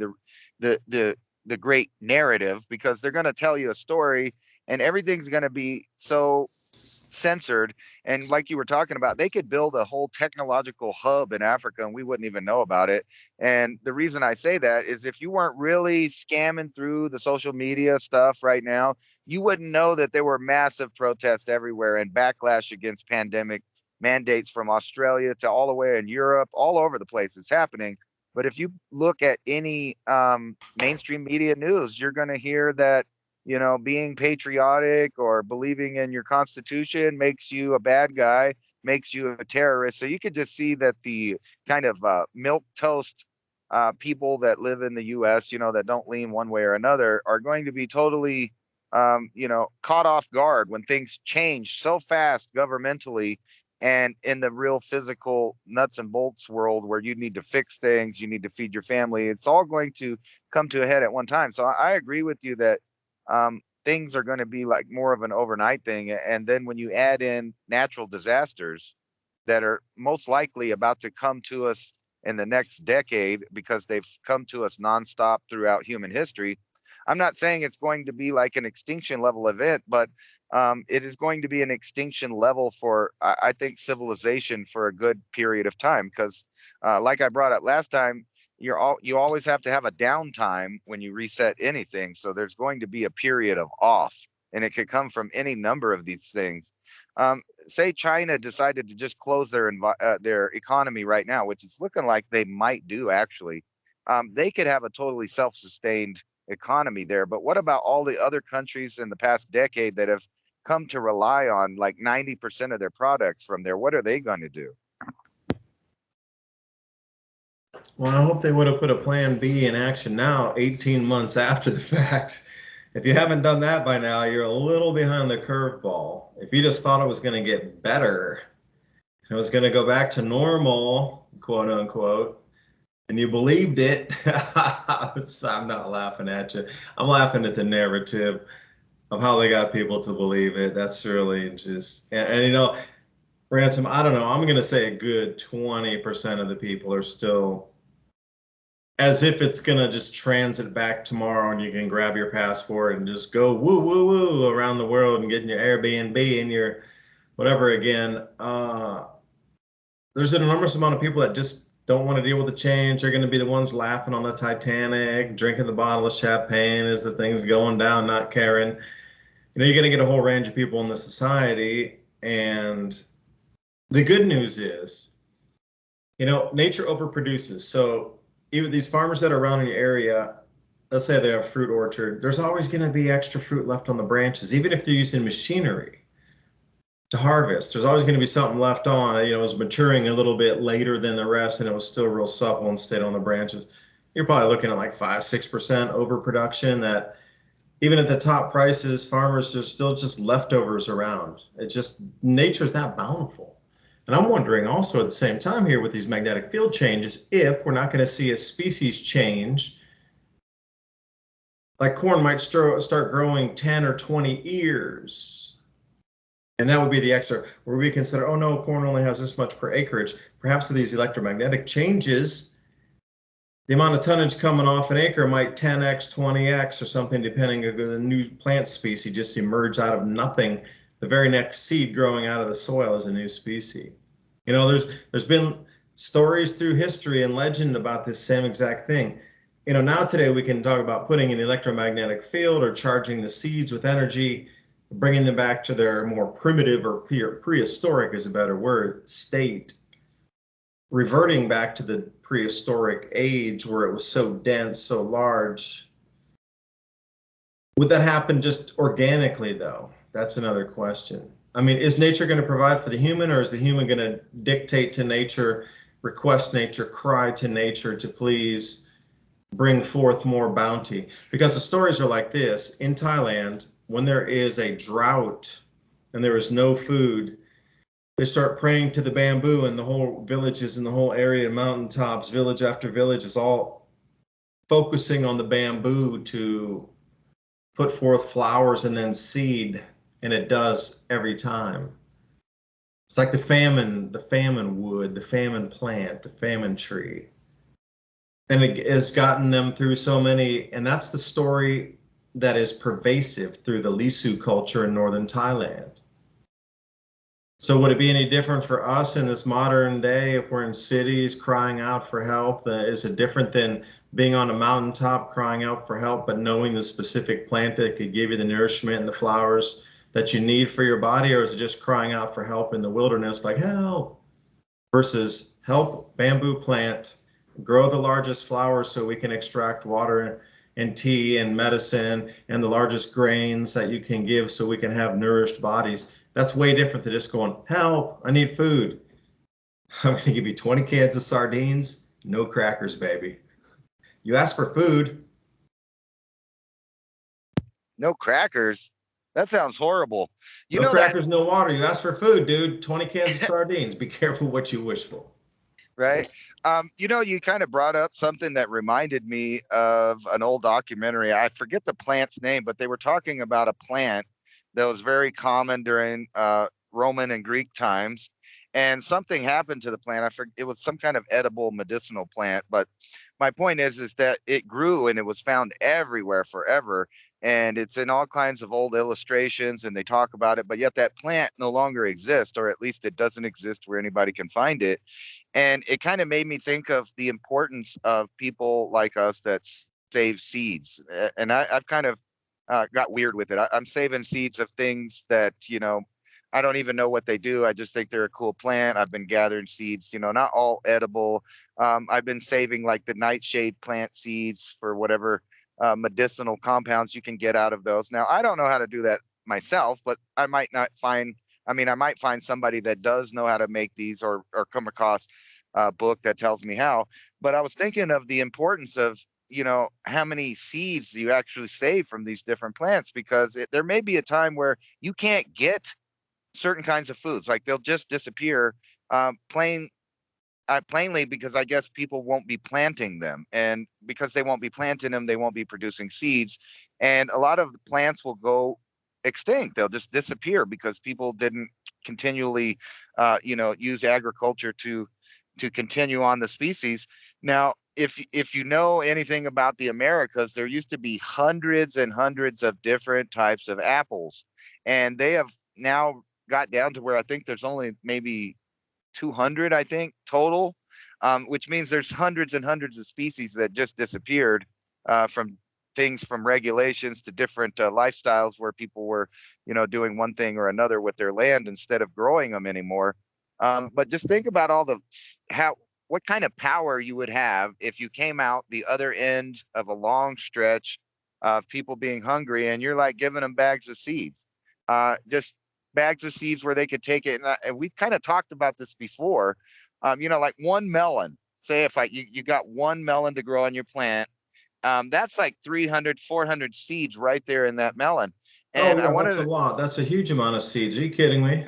the great narrative, because they're going to tell you a story, and everything's going to be so censored. And like you were talking about, they could build a whole technological hub in Africa and we wouldn't even know about it. And the reason I say that is, if you weren't really scamming through the social media stuff right now, you wouldn't know that there were massive protests everywhere and backlash against pandemic mandates from Australia to all the way in Europe, all over the place it's happening. But if you look at any mainstream media news, you're going to hear that being patriotic or believing in your constitution makes you a bad guy, makes you a terrorist. So you could just see that the kind of milk toast people that live in the U.S., that don't lean one way or another, are going to be totally, caught off guard when things change so fast governmentally. And in the real physical nuts and bolts world, where you need to fix things, you need to feed your family, it's all going to come to a head at one time. So I agree with you that things are going to be like more of an overnight thing. And then when you add in natural disasters, that are most likely about to come to us in the next decade, because they've come to us nonstop throughout human history. I'm not saying it's going to be like an extinction level event, but it is going to be an extinction level for, I think, civilization for a good period of time. Because, like I brought up last time, you always have to have a downtime when you reset anything. So there's going to be a period of off, and it could come from any number of these things. Say China decided to just close their economy right now, which is looking like they might do actually. They could have a totally self-sustained economy there. But what about all the other countries in the past decade that have come to rely on like 90% of their products from there? What are they going to do? Well, I hope they would have put a plan B in action now, 18 months after the fact. If you haven't done that by now, you're a little behind the curveball. If you just thought it was going to get better, it was going to go back to normal, quote unquote, and you believed it, I'm not laughing at you. I'm laughing at the narrative of how they got people to believe it. That's really just, and you know, Ransom, I don't know, I'm going to say a good 20% of the people are still as if it's going to just transit back tomorrow and you can grab your passport and just go woo, woo, woo around the world and get in your Airbnb and your whatever again. There's an enormous amount of people that just don't want to deal with the change. They're going to be the ones laughing on the Titanic, drinking the bottle of champagne as the thing's going down, not caring. You know, you're going to get a whole range of people in the society. And the good news is, you know, nature overproduces. So even these farmers that are around in your area, let's say they have a fruit orchard, there's always going to be extra fruit left on the branches, even if they're using machinery to harvest. There's always going to be something left on. You know, it was maturing a little bit later than the rest, and it was still real supple and stayed on the branches. You're probably looking at like 5-6% overproduction. That even at the top prices, farmers, there's still just leftovers around. It's just nature's that bountiful. And I'm wondering also at the same time here with these magnetic field changes, if we're not going to see a species change, like corn might start growing 10 or 20 ears. And that would be the extra where we consider, oh no, corn only has this much per acreage. Perhaps with these electromagnetic changes, the amount of tonnage coming off an acre might 10x, 20x or something, depending on the new plant species just emerge out of nothing. The very next seed growing out of the soil is a new species. You know, there's been stories through history and legend about this same exact thing. You know, now today we can talk about putting an electromagnetic field or charging the seeds with energy, bringing them back to their more primitive or prehistoric is a better word, state, reverting back to the prehistoric age where it was so dense, so large. Would that happen just organically though? That's another question. I mean, is nature going to provide for the human, or is the human going to dictate to nature, request nature, cry to nature to please bring forth more bounty? Because the stories are like this. In Thailand, when there is a drought and there is no food, they start praying to the bamboo, and the whole villages in the whole area, mountaintops, village after village, is all focusing on the bamboo to put forth flowers and then seed. And it does every time. It's like the famine wood, the famine plant, the famine tree. And it has gotten them through so many, and that's the story that is pervasive through the Lisu culture in northern Thailand. So would it be any different for us in this modern day if we're in cities crying out for help? Is it different than being on a mountaintop crying out for help, but knowing the specific plant that could give you the nourishment and the flowers that you need for your body? Or is it just crying out for help in the wilderness, like help, versus help bamboo plant grow the largest flowers so we can extract water and tea and medicine and the largest grains that you can give so we can have nourished bodies? That's way different than just going, help, I need food. I'm going to give you 20 cans of sardines, no crackers, baby. You ask for food. No crackers? That sounds horrible. You no know crackers, that, no water. You ask for food, dude. 20 cans of sardines. Be careful what you wish for. right? You know, you kind of brought up something that reminded me of an old documentary. I forget the plant's name, but they were talking about a plant that was very common during Roman and Greek times. and something happened to the plant. I forget, it was some kind of edible medicinal plant, but my point is that it grew and it was found everywhere forever, and it's in all kinds of old illustrations and they talk about it, but yet that plant no longer exists, or at least it doesn't exist where anybody can find it. And it kind of made me think of the importance of people like us that save seeds. And I've kind of got weird with it. I'm saving seeds of things that, I don't even know what they do. I just think they're a cool plant. I've been gathering seeds, not all edible. I've been saving like the nightshade plant seeds for whatever medicinal compounds you can get out of those. Now, I don't know how to do that myself, but I might find somebody that does know how to make these, or come across a book that tells me how. But I was thinking of the importance of, how many seeds you actually save from these different plants, because there may be a time where you can't get certain kinds of foods, like they'll just disappear, plainly because I guess people won't be planting them, and because they won't be planting them, they won't be producing seeds, and a lot of the plants will go extinct. They'll just disappear because people didn't continually, use agriculture to continue on the species. Now, if you know anything about the Americas, there used to be hundreds and hundreds of different types of apples, and they have now got down to where I think there's only maybe 200, I think, total, which means there's hundreds and hundreds of species that just disappeared, from things, from regulations to different lifestyles where people were, doing one thing or another with their land instead of growing them anymore. But just think about what kind of power you would have if you came out the other end of a long stretch of people being hungry, and you're like giving them bags of seeds, just bags of seeds where they could take it. And we've kind of talked about this before. Like one melon, say if you got one melon to grow on your plant, that's like 300, 400 seeds right there in that melon. And I wanted that's a lot. That's a huge amount of seeds. Are you kidding me?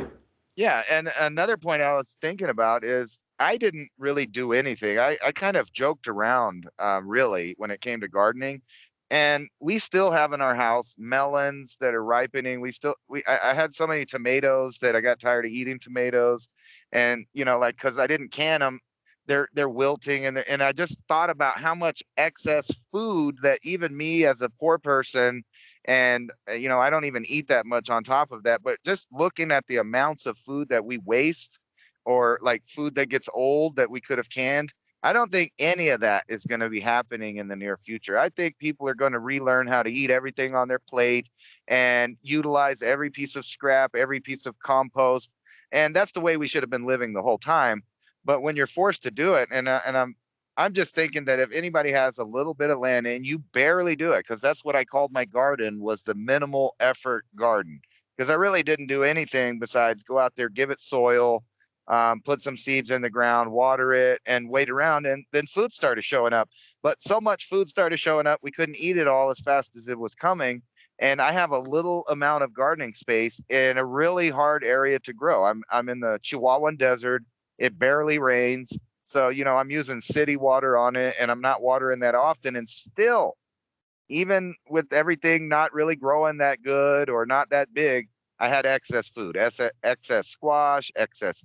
Yeah, and another point I was thinking about is I didn't really do anything. I kind of joked around, really, when it came to gardening. And we still have in our house melons that are ripening. I had so many tomatoes that I got tired of eating tomatoes, and like, because I didn't can them, they're wilting, and I just thought about how much excess food that even me as a poor person, and I don't even eat that much on top of that, but just looking at the amounts of food that we waste, or like food that gets old that we could have canned, I don't think any of that is going to be happening in the near future. I think people are going to relearn how to eat everything on their plate and utilize every piece of scrap, every piece of compost, and that's the way we should have been living the whole time. But when you're forced to do it, and I'm just thinking that if anybody has a little bit of land and you barely do it, because that's what I called my garden, was the minimal effort garden, because I really didn't do anything besides go out there, give it soil, put some seeds in the ground, water it, and wait around, and then food started showing up. But so much food started showing up, we couldn't eat it all as fast as it was coming. And I have a little amount of gardening space in a really hard area to grow. I'm in the Chihuahuan Desert. It barely rains. So, I'm using city water on it, and I'm not watering that often. And still, even with everything not really growing that good or not that big, I had excess food, excess squash, excess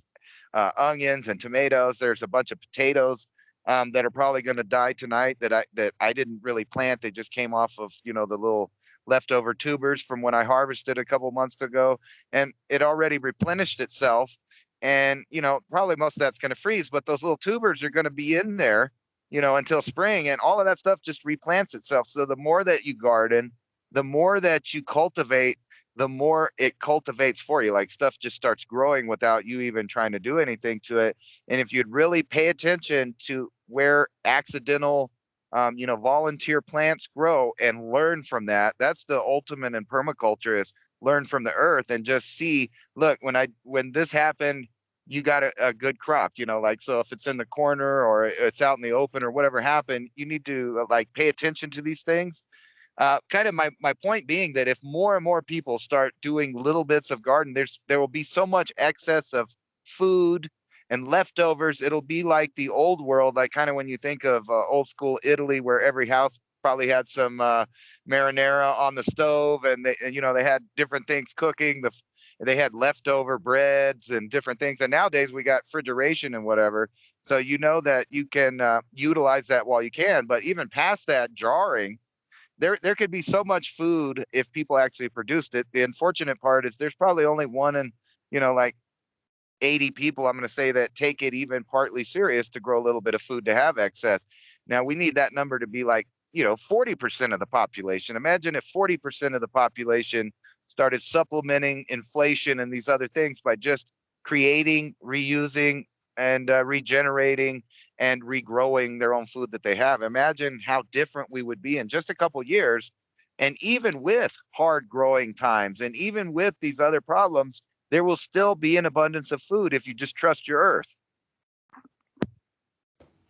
onions and tomatoes. There's a bunch of potatoes that are probably going to die tonight that I didn't really plant. They just came off of, the little leftover tubers from when I harvested a couple months ago, and it already replenished itself. And, probably most of that's going to freeze, but those little tubers are going to be in there, until spring, and all of that stuff just replants itself. So the more that you garden, the more that you cultivate, the more it cultivates for you. Like, stuff just starts growing without you even trying to do anything to it. And if you'd really pay attention to where accidental, volunteer plants grow and learn from that, that's the ultimate in permaculture, is learn from the earth and just see, look, when this happened, you got a good crop, like, so if it's in the corner or it's out in the open or whatever happened, you need to like pay attention to these things. Kind of my point being that if more and more people start doing little bits of garden, there will be so much excess of food and leftovers. It'll be like the old world, like kind of when you think of old school Italy, where every house probably had some marinara on the stove, and they had different things cooking. They had leftover breads and different things. And nowadays we got refrigeration and whatever. So that you can utilize that while you can. But even past that, jarring, there could be so much food if people actually produced it. The unfortunate part is there's probably only one in, like 80 people, I'm going to say, that take it even partly serious to grow a little bit of food to have excess. Now we need that number to be like, 40% of the population. Imagine if 40% of the population started supplementing inflation and these other things by just creating, reusing, and regenerating and regrowing their own food that they have. Imagine how different we would be in just a couple years. And even with hard growing times and even with these other problems, there will still be an abundance of food if you just trust your earth.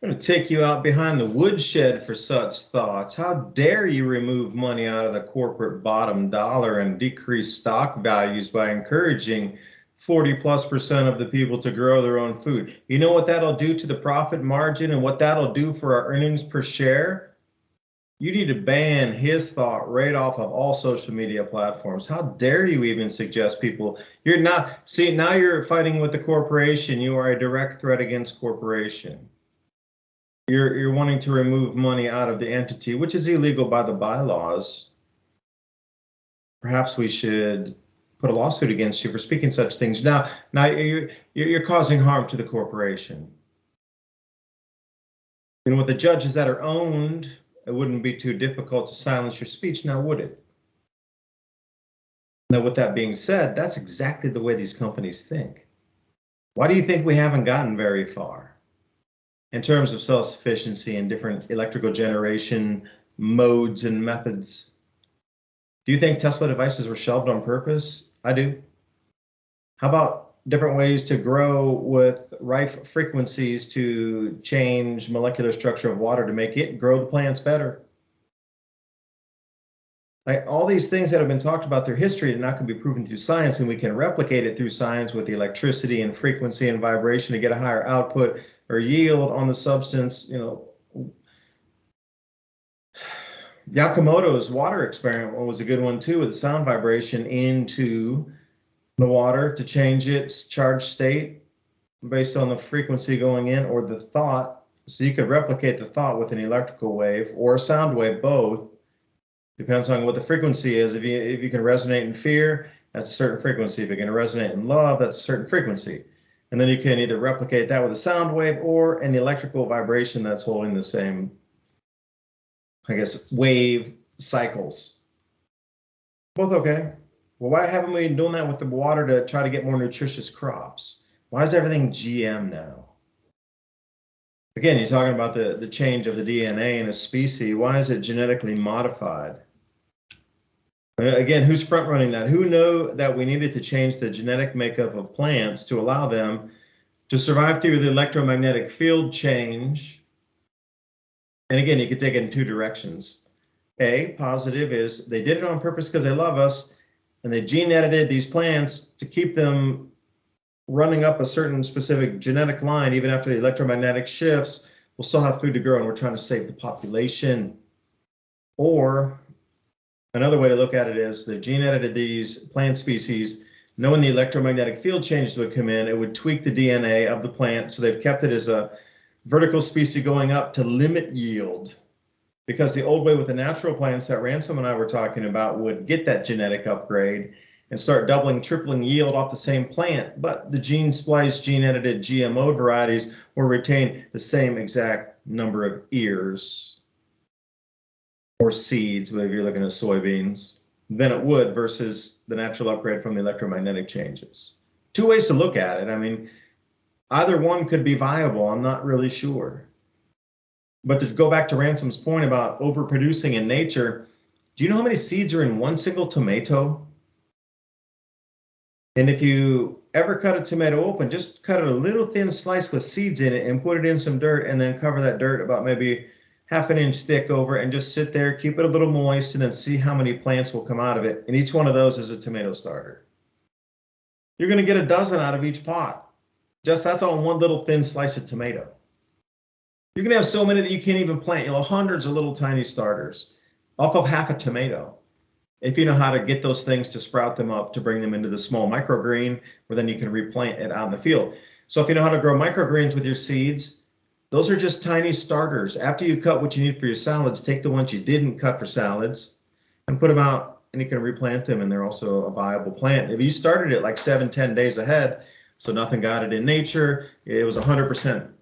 I'm going to take you out behind the woodshed for such thoughts. How dare you remove money out of the corporate bottom dollar and decrease stock values by encouraging 40+% of the people to grow their own food? You know what that'll do to the profit margin and what that'll do for our earnings per share? You need to ban his thought right off of all social media platforms. How dare you even suggest people? You're not, see, now you're fighting with the corporation. You are a direct threat against corporation. You're wanting to remove money out of the entity, which is illegal by the bylaws. Perhaps we should put a lawsuit against you for speaking such things. Now you're causing harm to the corporation. And with the judges that are owned, it wouldn't be too difficult to silence your speech, now would it? Now, with that being said, that's exactly the way these companies think. Why do you think we haven't gotten very far in terms of self-sufficiency and different electrical generation modes and methods? Do you think Tesla devices were shelved on purpose? I do. How about different ways to grow with rife frequencies to change molecular structure of water to make it grow the plants better? Like all these things that have been talked about through history are not going to be proven through science, and we can replicate it through science with the electricity and frequency and vibration to get a higher output or yield on the substance. Yakamoto's water experiment was a good one too, with the sound vibration into the water to change its charge state based on the frequency going in or the thought. So you could replicate the thought with an electrical wave or a sound wave, both. Depends on what the frequency is. If you can resonate in fear, that's a certain frequency. If you can resonate in love, that's a certain frequency. And then you can either replicate that with a sound wave or an electrical vibration that's holding the same, I guess, wave cycles. Both okay. Well, why haven't we been doing that with the water to try to get more nutritious crops? Why is everything GM now? Again, you're talking about the change of the DNA in a species. Why is it genetically modified? Again, who's front running that? Who know that we needed to change the genetic makeup of plants to allow them to survive through the electromagnetic field change? And again, you could take it in two directions. A, positive, is they did it on purpose because they love us, and they gene edited these plants to keep them running up a certain specific genetic line. Even after the electromagnetic shifts, we'll still have food to grow, and we're trying to save the population. Or another way to look at it is they gene edited these plant species, knowing the electromagnetic field changes would come in, it would tweak the DNA of the plant. So they've kept it as a vertical species going up to limit yield. Because the old way with the natural plants that Ransom and I were talking about would get that genetic upgrade and start doubling, tripling yield off the same plant. But the gene spliced, gene edited GMO varieties will retain the same exact number of ears or seeds, whether you're looking at soybeans, than it would versus the natural upgrade from the electromagnetic changes. Two ways to look at it. I mean, either one could be viable. I'm not really sure. But to go back to Ransom's point about overproducing in nature, do you know how many seeds are in one single tomato? And if you ever cut a tomato open, just cut it a little thin slice with seeds in it and put it in some dirt and then cover that dirt about maybe half an inch thick over and just sit there, keep it a little moist, and then see how many plants will come out of it. And each one of those is a tomato starter. You're going to get a dozen out of each pot. Just that's on one little thin slice of tomato. You can have so many that you can't even plant. Hundreds of little tiny starters off of half a tomato. If you know how to get those things to sprout them up, to bring them into the small microgreen, where then you can replant it out in the field. So if you know how to grow microgreens with your seeds, those are just tiny starters. After you cut what you need for your salads, take the ones you didn't cut for salads and put them out, and you can replant them, and they're also a viable plant. If you started it like 7-10 days ahead, so nothing got it in nature, it was 100%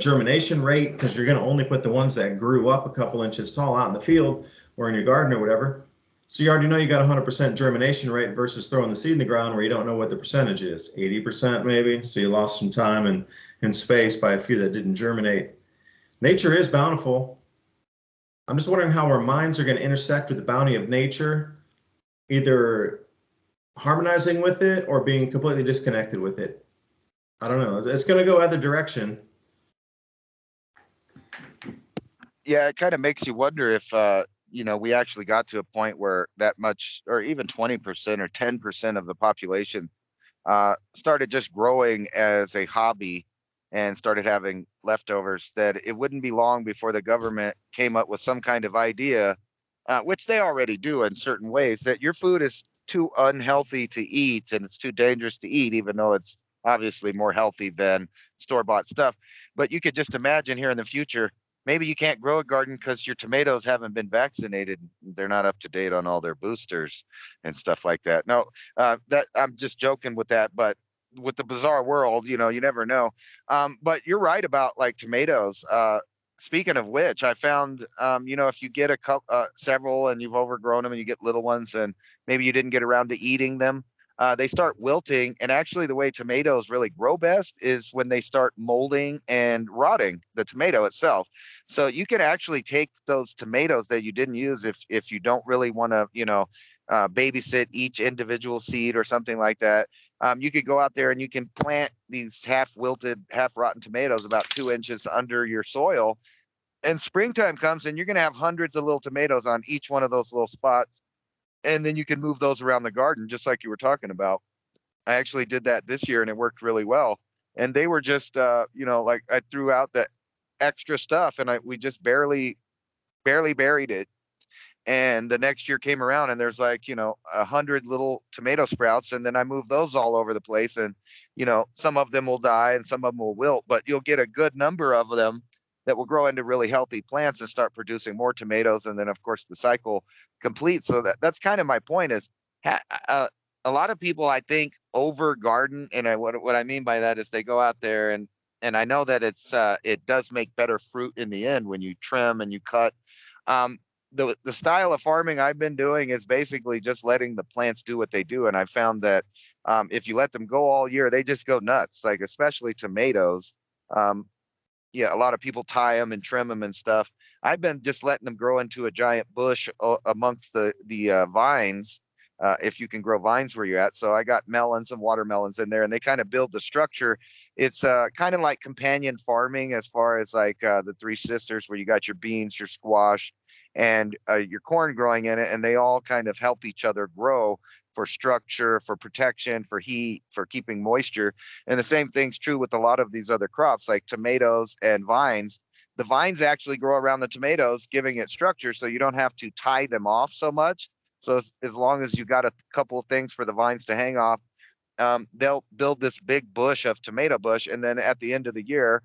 germination rate, because you're going to only put the ones that grew up a couple inches tall out in the field or in your garden or whatever. So you already know you got 100% germination rate versus throwing the seed in the ground where you don't know what the percentage is, 80% maybe. So you lost some time and space by a few that didn't germinate. Nature is bountiful. I'm just wondering how our minds are going to intersect with the bounty of nature, either harmonizing with it or being completely disconnected with it. I don't know. It's going to go either direction. Yeah, it kind of makes you wonder if we actually got to a point where that much, or even 20% or 10% of the population started just growing as a hobby and started having leftovers, that it wouldn't be long before the government came up with some kind of idea, which they already do in certain ways, that your food is too unhealthy to eat and it's too dangerous to eat, even though it's obviously more healthy than store-bought stuff. But you could just imagine here in the future, maybe you can't grow a garden because your tomatoes haven't been vaccinated. They're not up to date on all their boosters and stuff like that. No, that I'm just joking with that, but with the bizarre world, you never know. But you're right about like tomatoes. Speaking of which, I found, if you get several and you've overgrown them and you get little ones and maybe you didn't get around to eating them, they start wilting. And actually the way tomatoes really grow best is when they start molding and rotting, the tomato itself. So you can actually take those tomatoes that you didn't use, if you don't really want to, babysit each individual seed or something like that. You could go out there and you can plant these half wilted, half rotten tomatoes about 2 inches under your soil. And springtime comes and you're going to have hundreds of little tomatoes on each one of those little spots. And then you can move those around the garden, just like you were talking about. I actually did that this year and it worked really well. And they were just, like I threw out the extra stuff and we just barely buried it. And the next year came around and there's 100 little tomato sprouts. And then I moved those all over the place. And, some of them will die and some of them will wilt, but you'll get a good number of them that will grow into really healthy plants and start producing more tomatoes. And then of course the cycle completes. So that's kind of my point is, a lot of people, I think, over garden. And what I mean by that is they go out there and I know that it does make better fruit in the end when you trim and you cut. The style of farming I've been doing is basically just letting the plants do what they do. And I found that if you let them go all year, they just go nuts, like especially tomatoes. Yeah, a lot of people tie them and trim them and stuff. I've been just letting them grow into a giant bush amongst the vines, if you can grow vines where you're at. So I got melons and watermelons in there, and they kind of build the structure. It's kind of like companion farming, as far as like the Three Sisters, where you got your beans, your squash, and your corn growing in it, and they all kind of help each other grow for structure, for protection, for heat, for keeping moisture. And the same thing's true with a lot of these other crops like tomatoes and vines. The vines actually grow around the tomatoes, giving it structure so you don't have to tie them off so much. So as long as you got a couple of things for the vines to hang off, they'll build this big bush of tomato bush. And then at the end of the year,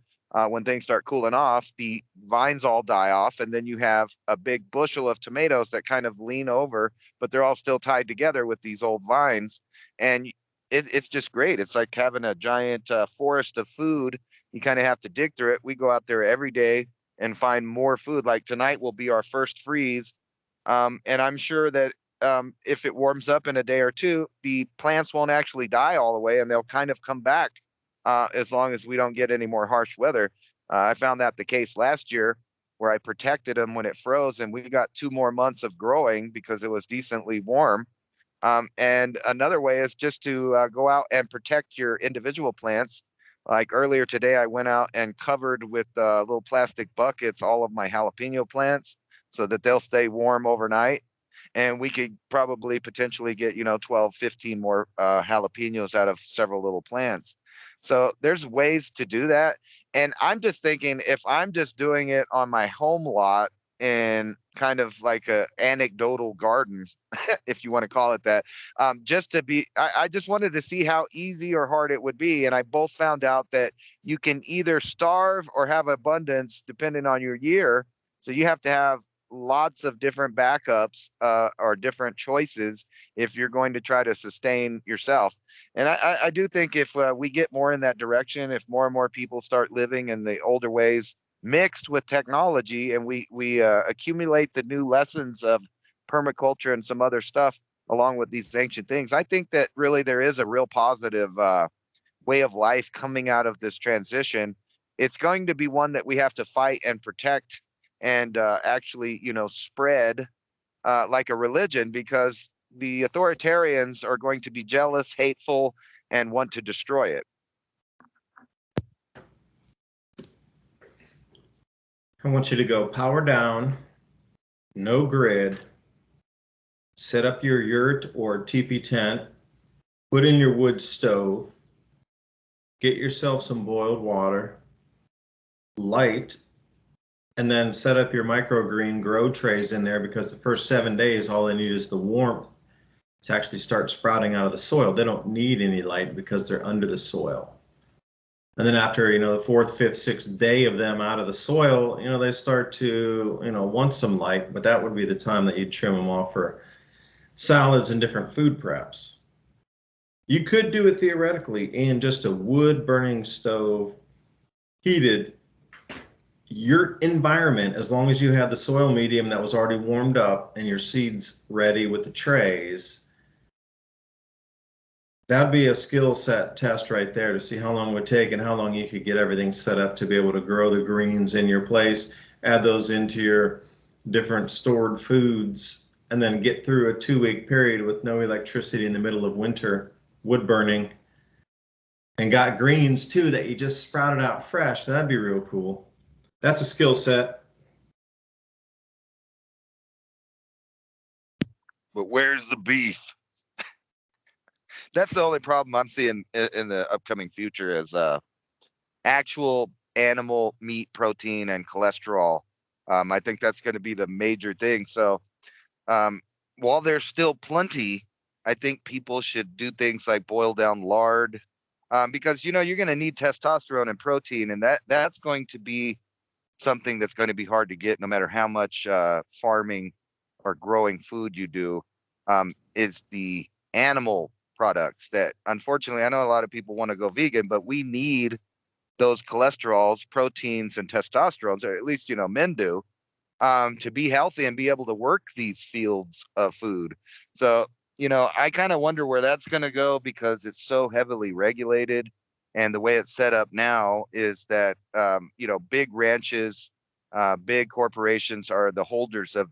when things start cooling off, the vines all die off. And then you have a big bushel of tomatoes that kind of lean over, but they're all still tied together with these old vines. And it's just great. It's like having a giant forest of food. You kind of have to dig through it. We go out there every day and find more food. Like tonight will be our first freeze. And I'm sure that if it warms up in a day or two, the plants won't actually die all the way and they'll kind of come back as long as we don't get any more harsh weather. I found that the case last year where I protected them when it froze, and we got 2 more months of growing because it was decently warm. And another way is just to go out and protect your individual plants. Like earlier today, I went out and covered with little plastic buckets all of my jalapeno plants so that they'll stay warm overnight. and we could probably potentially get 12, 15 more jalapenos out of several little plants. So there's ways to do that. And I'm just thinking, if I'm just doing it on my home lot in kind of like a anecdotal garden, if you want to call it that, just to be, I just wanted to see how easy or hard it would be. And I both found out that you can either starve or have abundance depending on your year. So you have to have lots of different backups or different choices if you're going to try to sustain yourself. And I do think if we get more in that direction, if more and more people start living in the older ways mixed with technology, and we accumulate the new lessons of permaculture and some other stuff along with these ancient things, I think that really there is a real positive way of life coming out of this transition. It's going to be one that we have to fight and protect and actually, spread like a religion, because the authoritarians are going to be jealous, hateful, and want to destroy it. I want you to go power down, no grid, set up your yurt or teepee tent, put in your wood stove, get yourself some boiled water, light, and then set up your microgreen grow trays in there, because the first 7 days, all they need is the warmth to actually start sprouting out of the soil. They don't need any light because they're under the soil. And then after, the fourth, fifth, sixth day of them out of the soil, they start to, want some light, but that would be the time that you'd trim them off for salads and different food preps. You could do it theoretically in just a wood burning stove, heated, your environment, as long as you had the soil medium that was already warmed up and your seeds ready with the trays. That'd be a skill set test right there to see how long it would take and how long you could get everything set up to be able to grow the greens in your place, add those into your different stored foods, and then get through a 2-week period with no electricity in the middle of winter, wood burning, and got greens too that you just sprouted out fresh. That'd be real cool. That's a skill set. But where's the beef? That's the only problem I'm seeing in the upcoming future is actual animal meat, protein, and cholesterol. I think that's going to be the major thing. So while there's still plenty, I think people should do things like boil down lard, because you're going to need testosterone and protein, and that's going to be something that's going to be hard to get no matter how much farming or growing food you do. Is the animal products that, unfortunately, I know a lot of people want to go vegan, but we need those cholesterols, proteins, and testosterones, or at least men do, to be healthy and be able to work these fields of food. So I kind of wonder where that's going to go, because it's so heavily regulated. And the way it's set up now is that, big ranches, big corporations are the holders of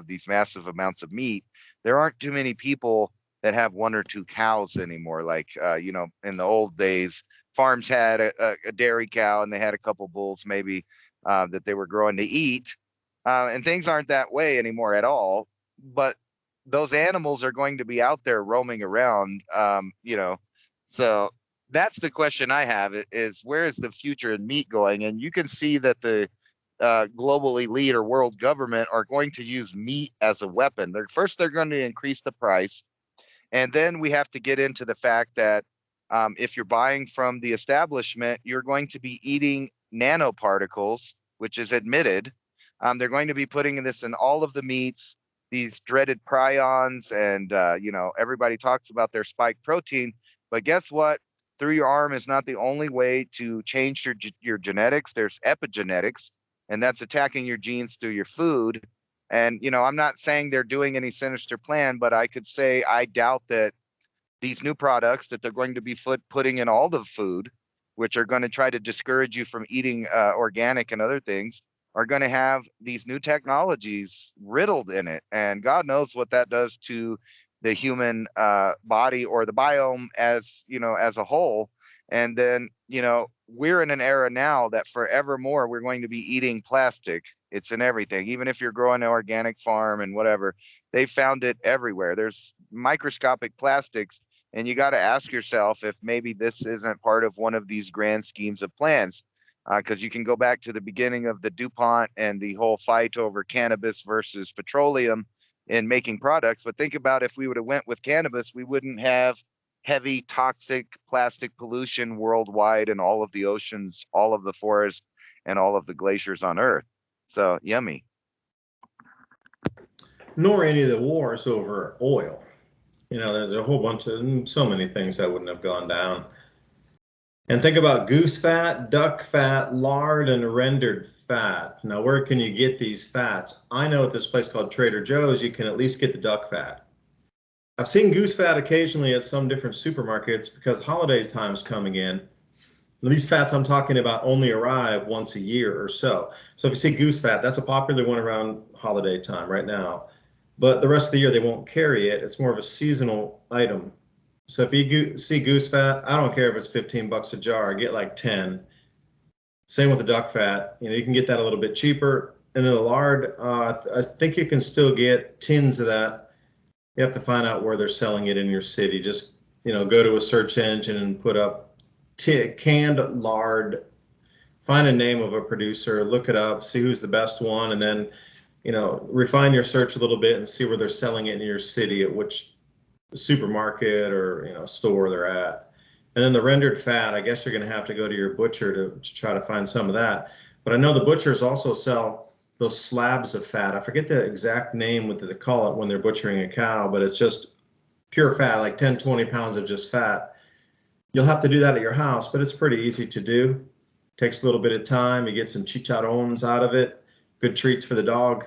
these massive amounts of meat. There aren't too many people that have 1 or 2 cows anymore. Like, in the old days, farms had a dairy cow and they had a couple bulls maybe that they were growing to eat. And things aren't that way anymore at all. But those animals are going to be out there roaming around, so that's the question I have, is where is the future in meat going? And you can see that the global elite or world government are going to use meat as a weapon. They're going to increase the price. And then we have to get into the fact that if you're buying from the establishment, you're going to be eating nanoparticles, which is admitted. They're going to be putting this in all of the meats, these dreaded prions, and everybody talks about their spike protein. But guess what? Through your arm is not the only way to change your genetics. There's epigenetics, and that's attacking your genes through your food. And I'm not saying they're doing any sinister plan, but I could say I doubt that these new products that they're going to be putting in all the food, which are going to try to discourage you from eating organic and other things, are going to have these new technologies riddled in it. And God knows what that does to the human body or the biome as, you know, as a whole. And then, you know, we're in an era now that forevermore we're going to be eating plastic. It's in everything. Even if you're growing an organic farm and whatever, they found it everywhere. There's microscopic plastics, and you got to ask yourself if maybe this isn't part of one of these grand schemes of plans. Because you can go back to the beginning of the DuPont and the whole fight over cannabis versus petroleum in making products. But think about if we would have went with cannabis, we wouldn't have heavy toxic plastic pollution worldwide in all of the oceans, all of the forests, and all of the glaciers on Earth. So yummy. Nor any of the wars over oil. You know, there's a whole bunch of, so many things that wouldn't have gone down. And think about goose fat, duck fat, lard, and rendered fat. Now, where can you get these fats? I know at this place called Trader Joe's, you can at least get the duck fat. I've seen goose fat occasionally at some different supermarkets because holiday time's coming in. These fats I'm talking about only arrive once a year or so. So if you see goose fat, that's a popular one around holiday time right now. But the rest of the year, they won't carry it. It's more of a seasonal item. So if you see goose fat, I don't care if it's $15 a jar, get like 10. Same with the duck fat. You know, you can get that a little bit cheaper. And then the lard, I think you can still get tins of that. You have to find out where they're selling it in your city. Just, you know, go to a search engine and put up canned lard, find a name of a producer, look it up, see who's the best one, and then, you know, refine your search a little bit and see where they're selling it in your city, at which supermarket or, you know, store they're at. And then the rendered fat, I guess you're going to have to go to your butcher to try to find some of that. But I know the butchers also sell those slabs of fat. I forget the exact name what they call it when they're butchering a cow, but it's just pure fat, like 10, 20 pounds of just fat. You'll have to do that at your house, but it's pretty easy to do. Takes a little bit of time. You get some chicharrones out of it. Good treats for the dog.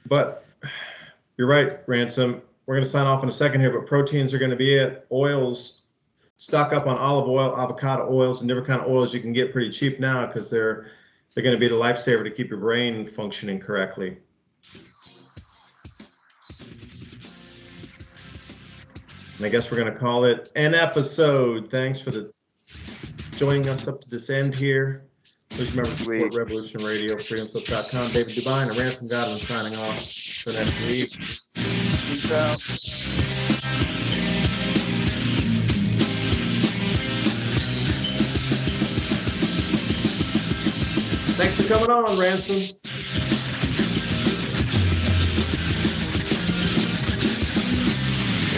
But you're right, Ransom. We're going to sign off in a second here, but proteins are going to be it. Oils, stock up on olive oil, avocado oils, and different kind of oils you can get pretty cheap now because they're going to be the lifesaver to keep your brain functioning correctly. And I guess we're going to call it an episode. Thanks for joining us up to this end here. Please remember to support Revolution Radio, freedomslip.com. David Dubine and Ransom Godwin signing off for next week. Peace out. Thanks for coming on, Ransom.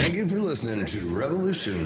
Thank you for listening to Revolution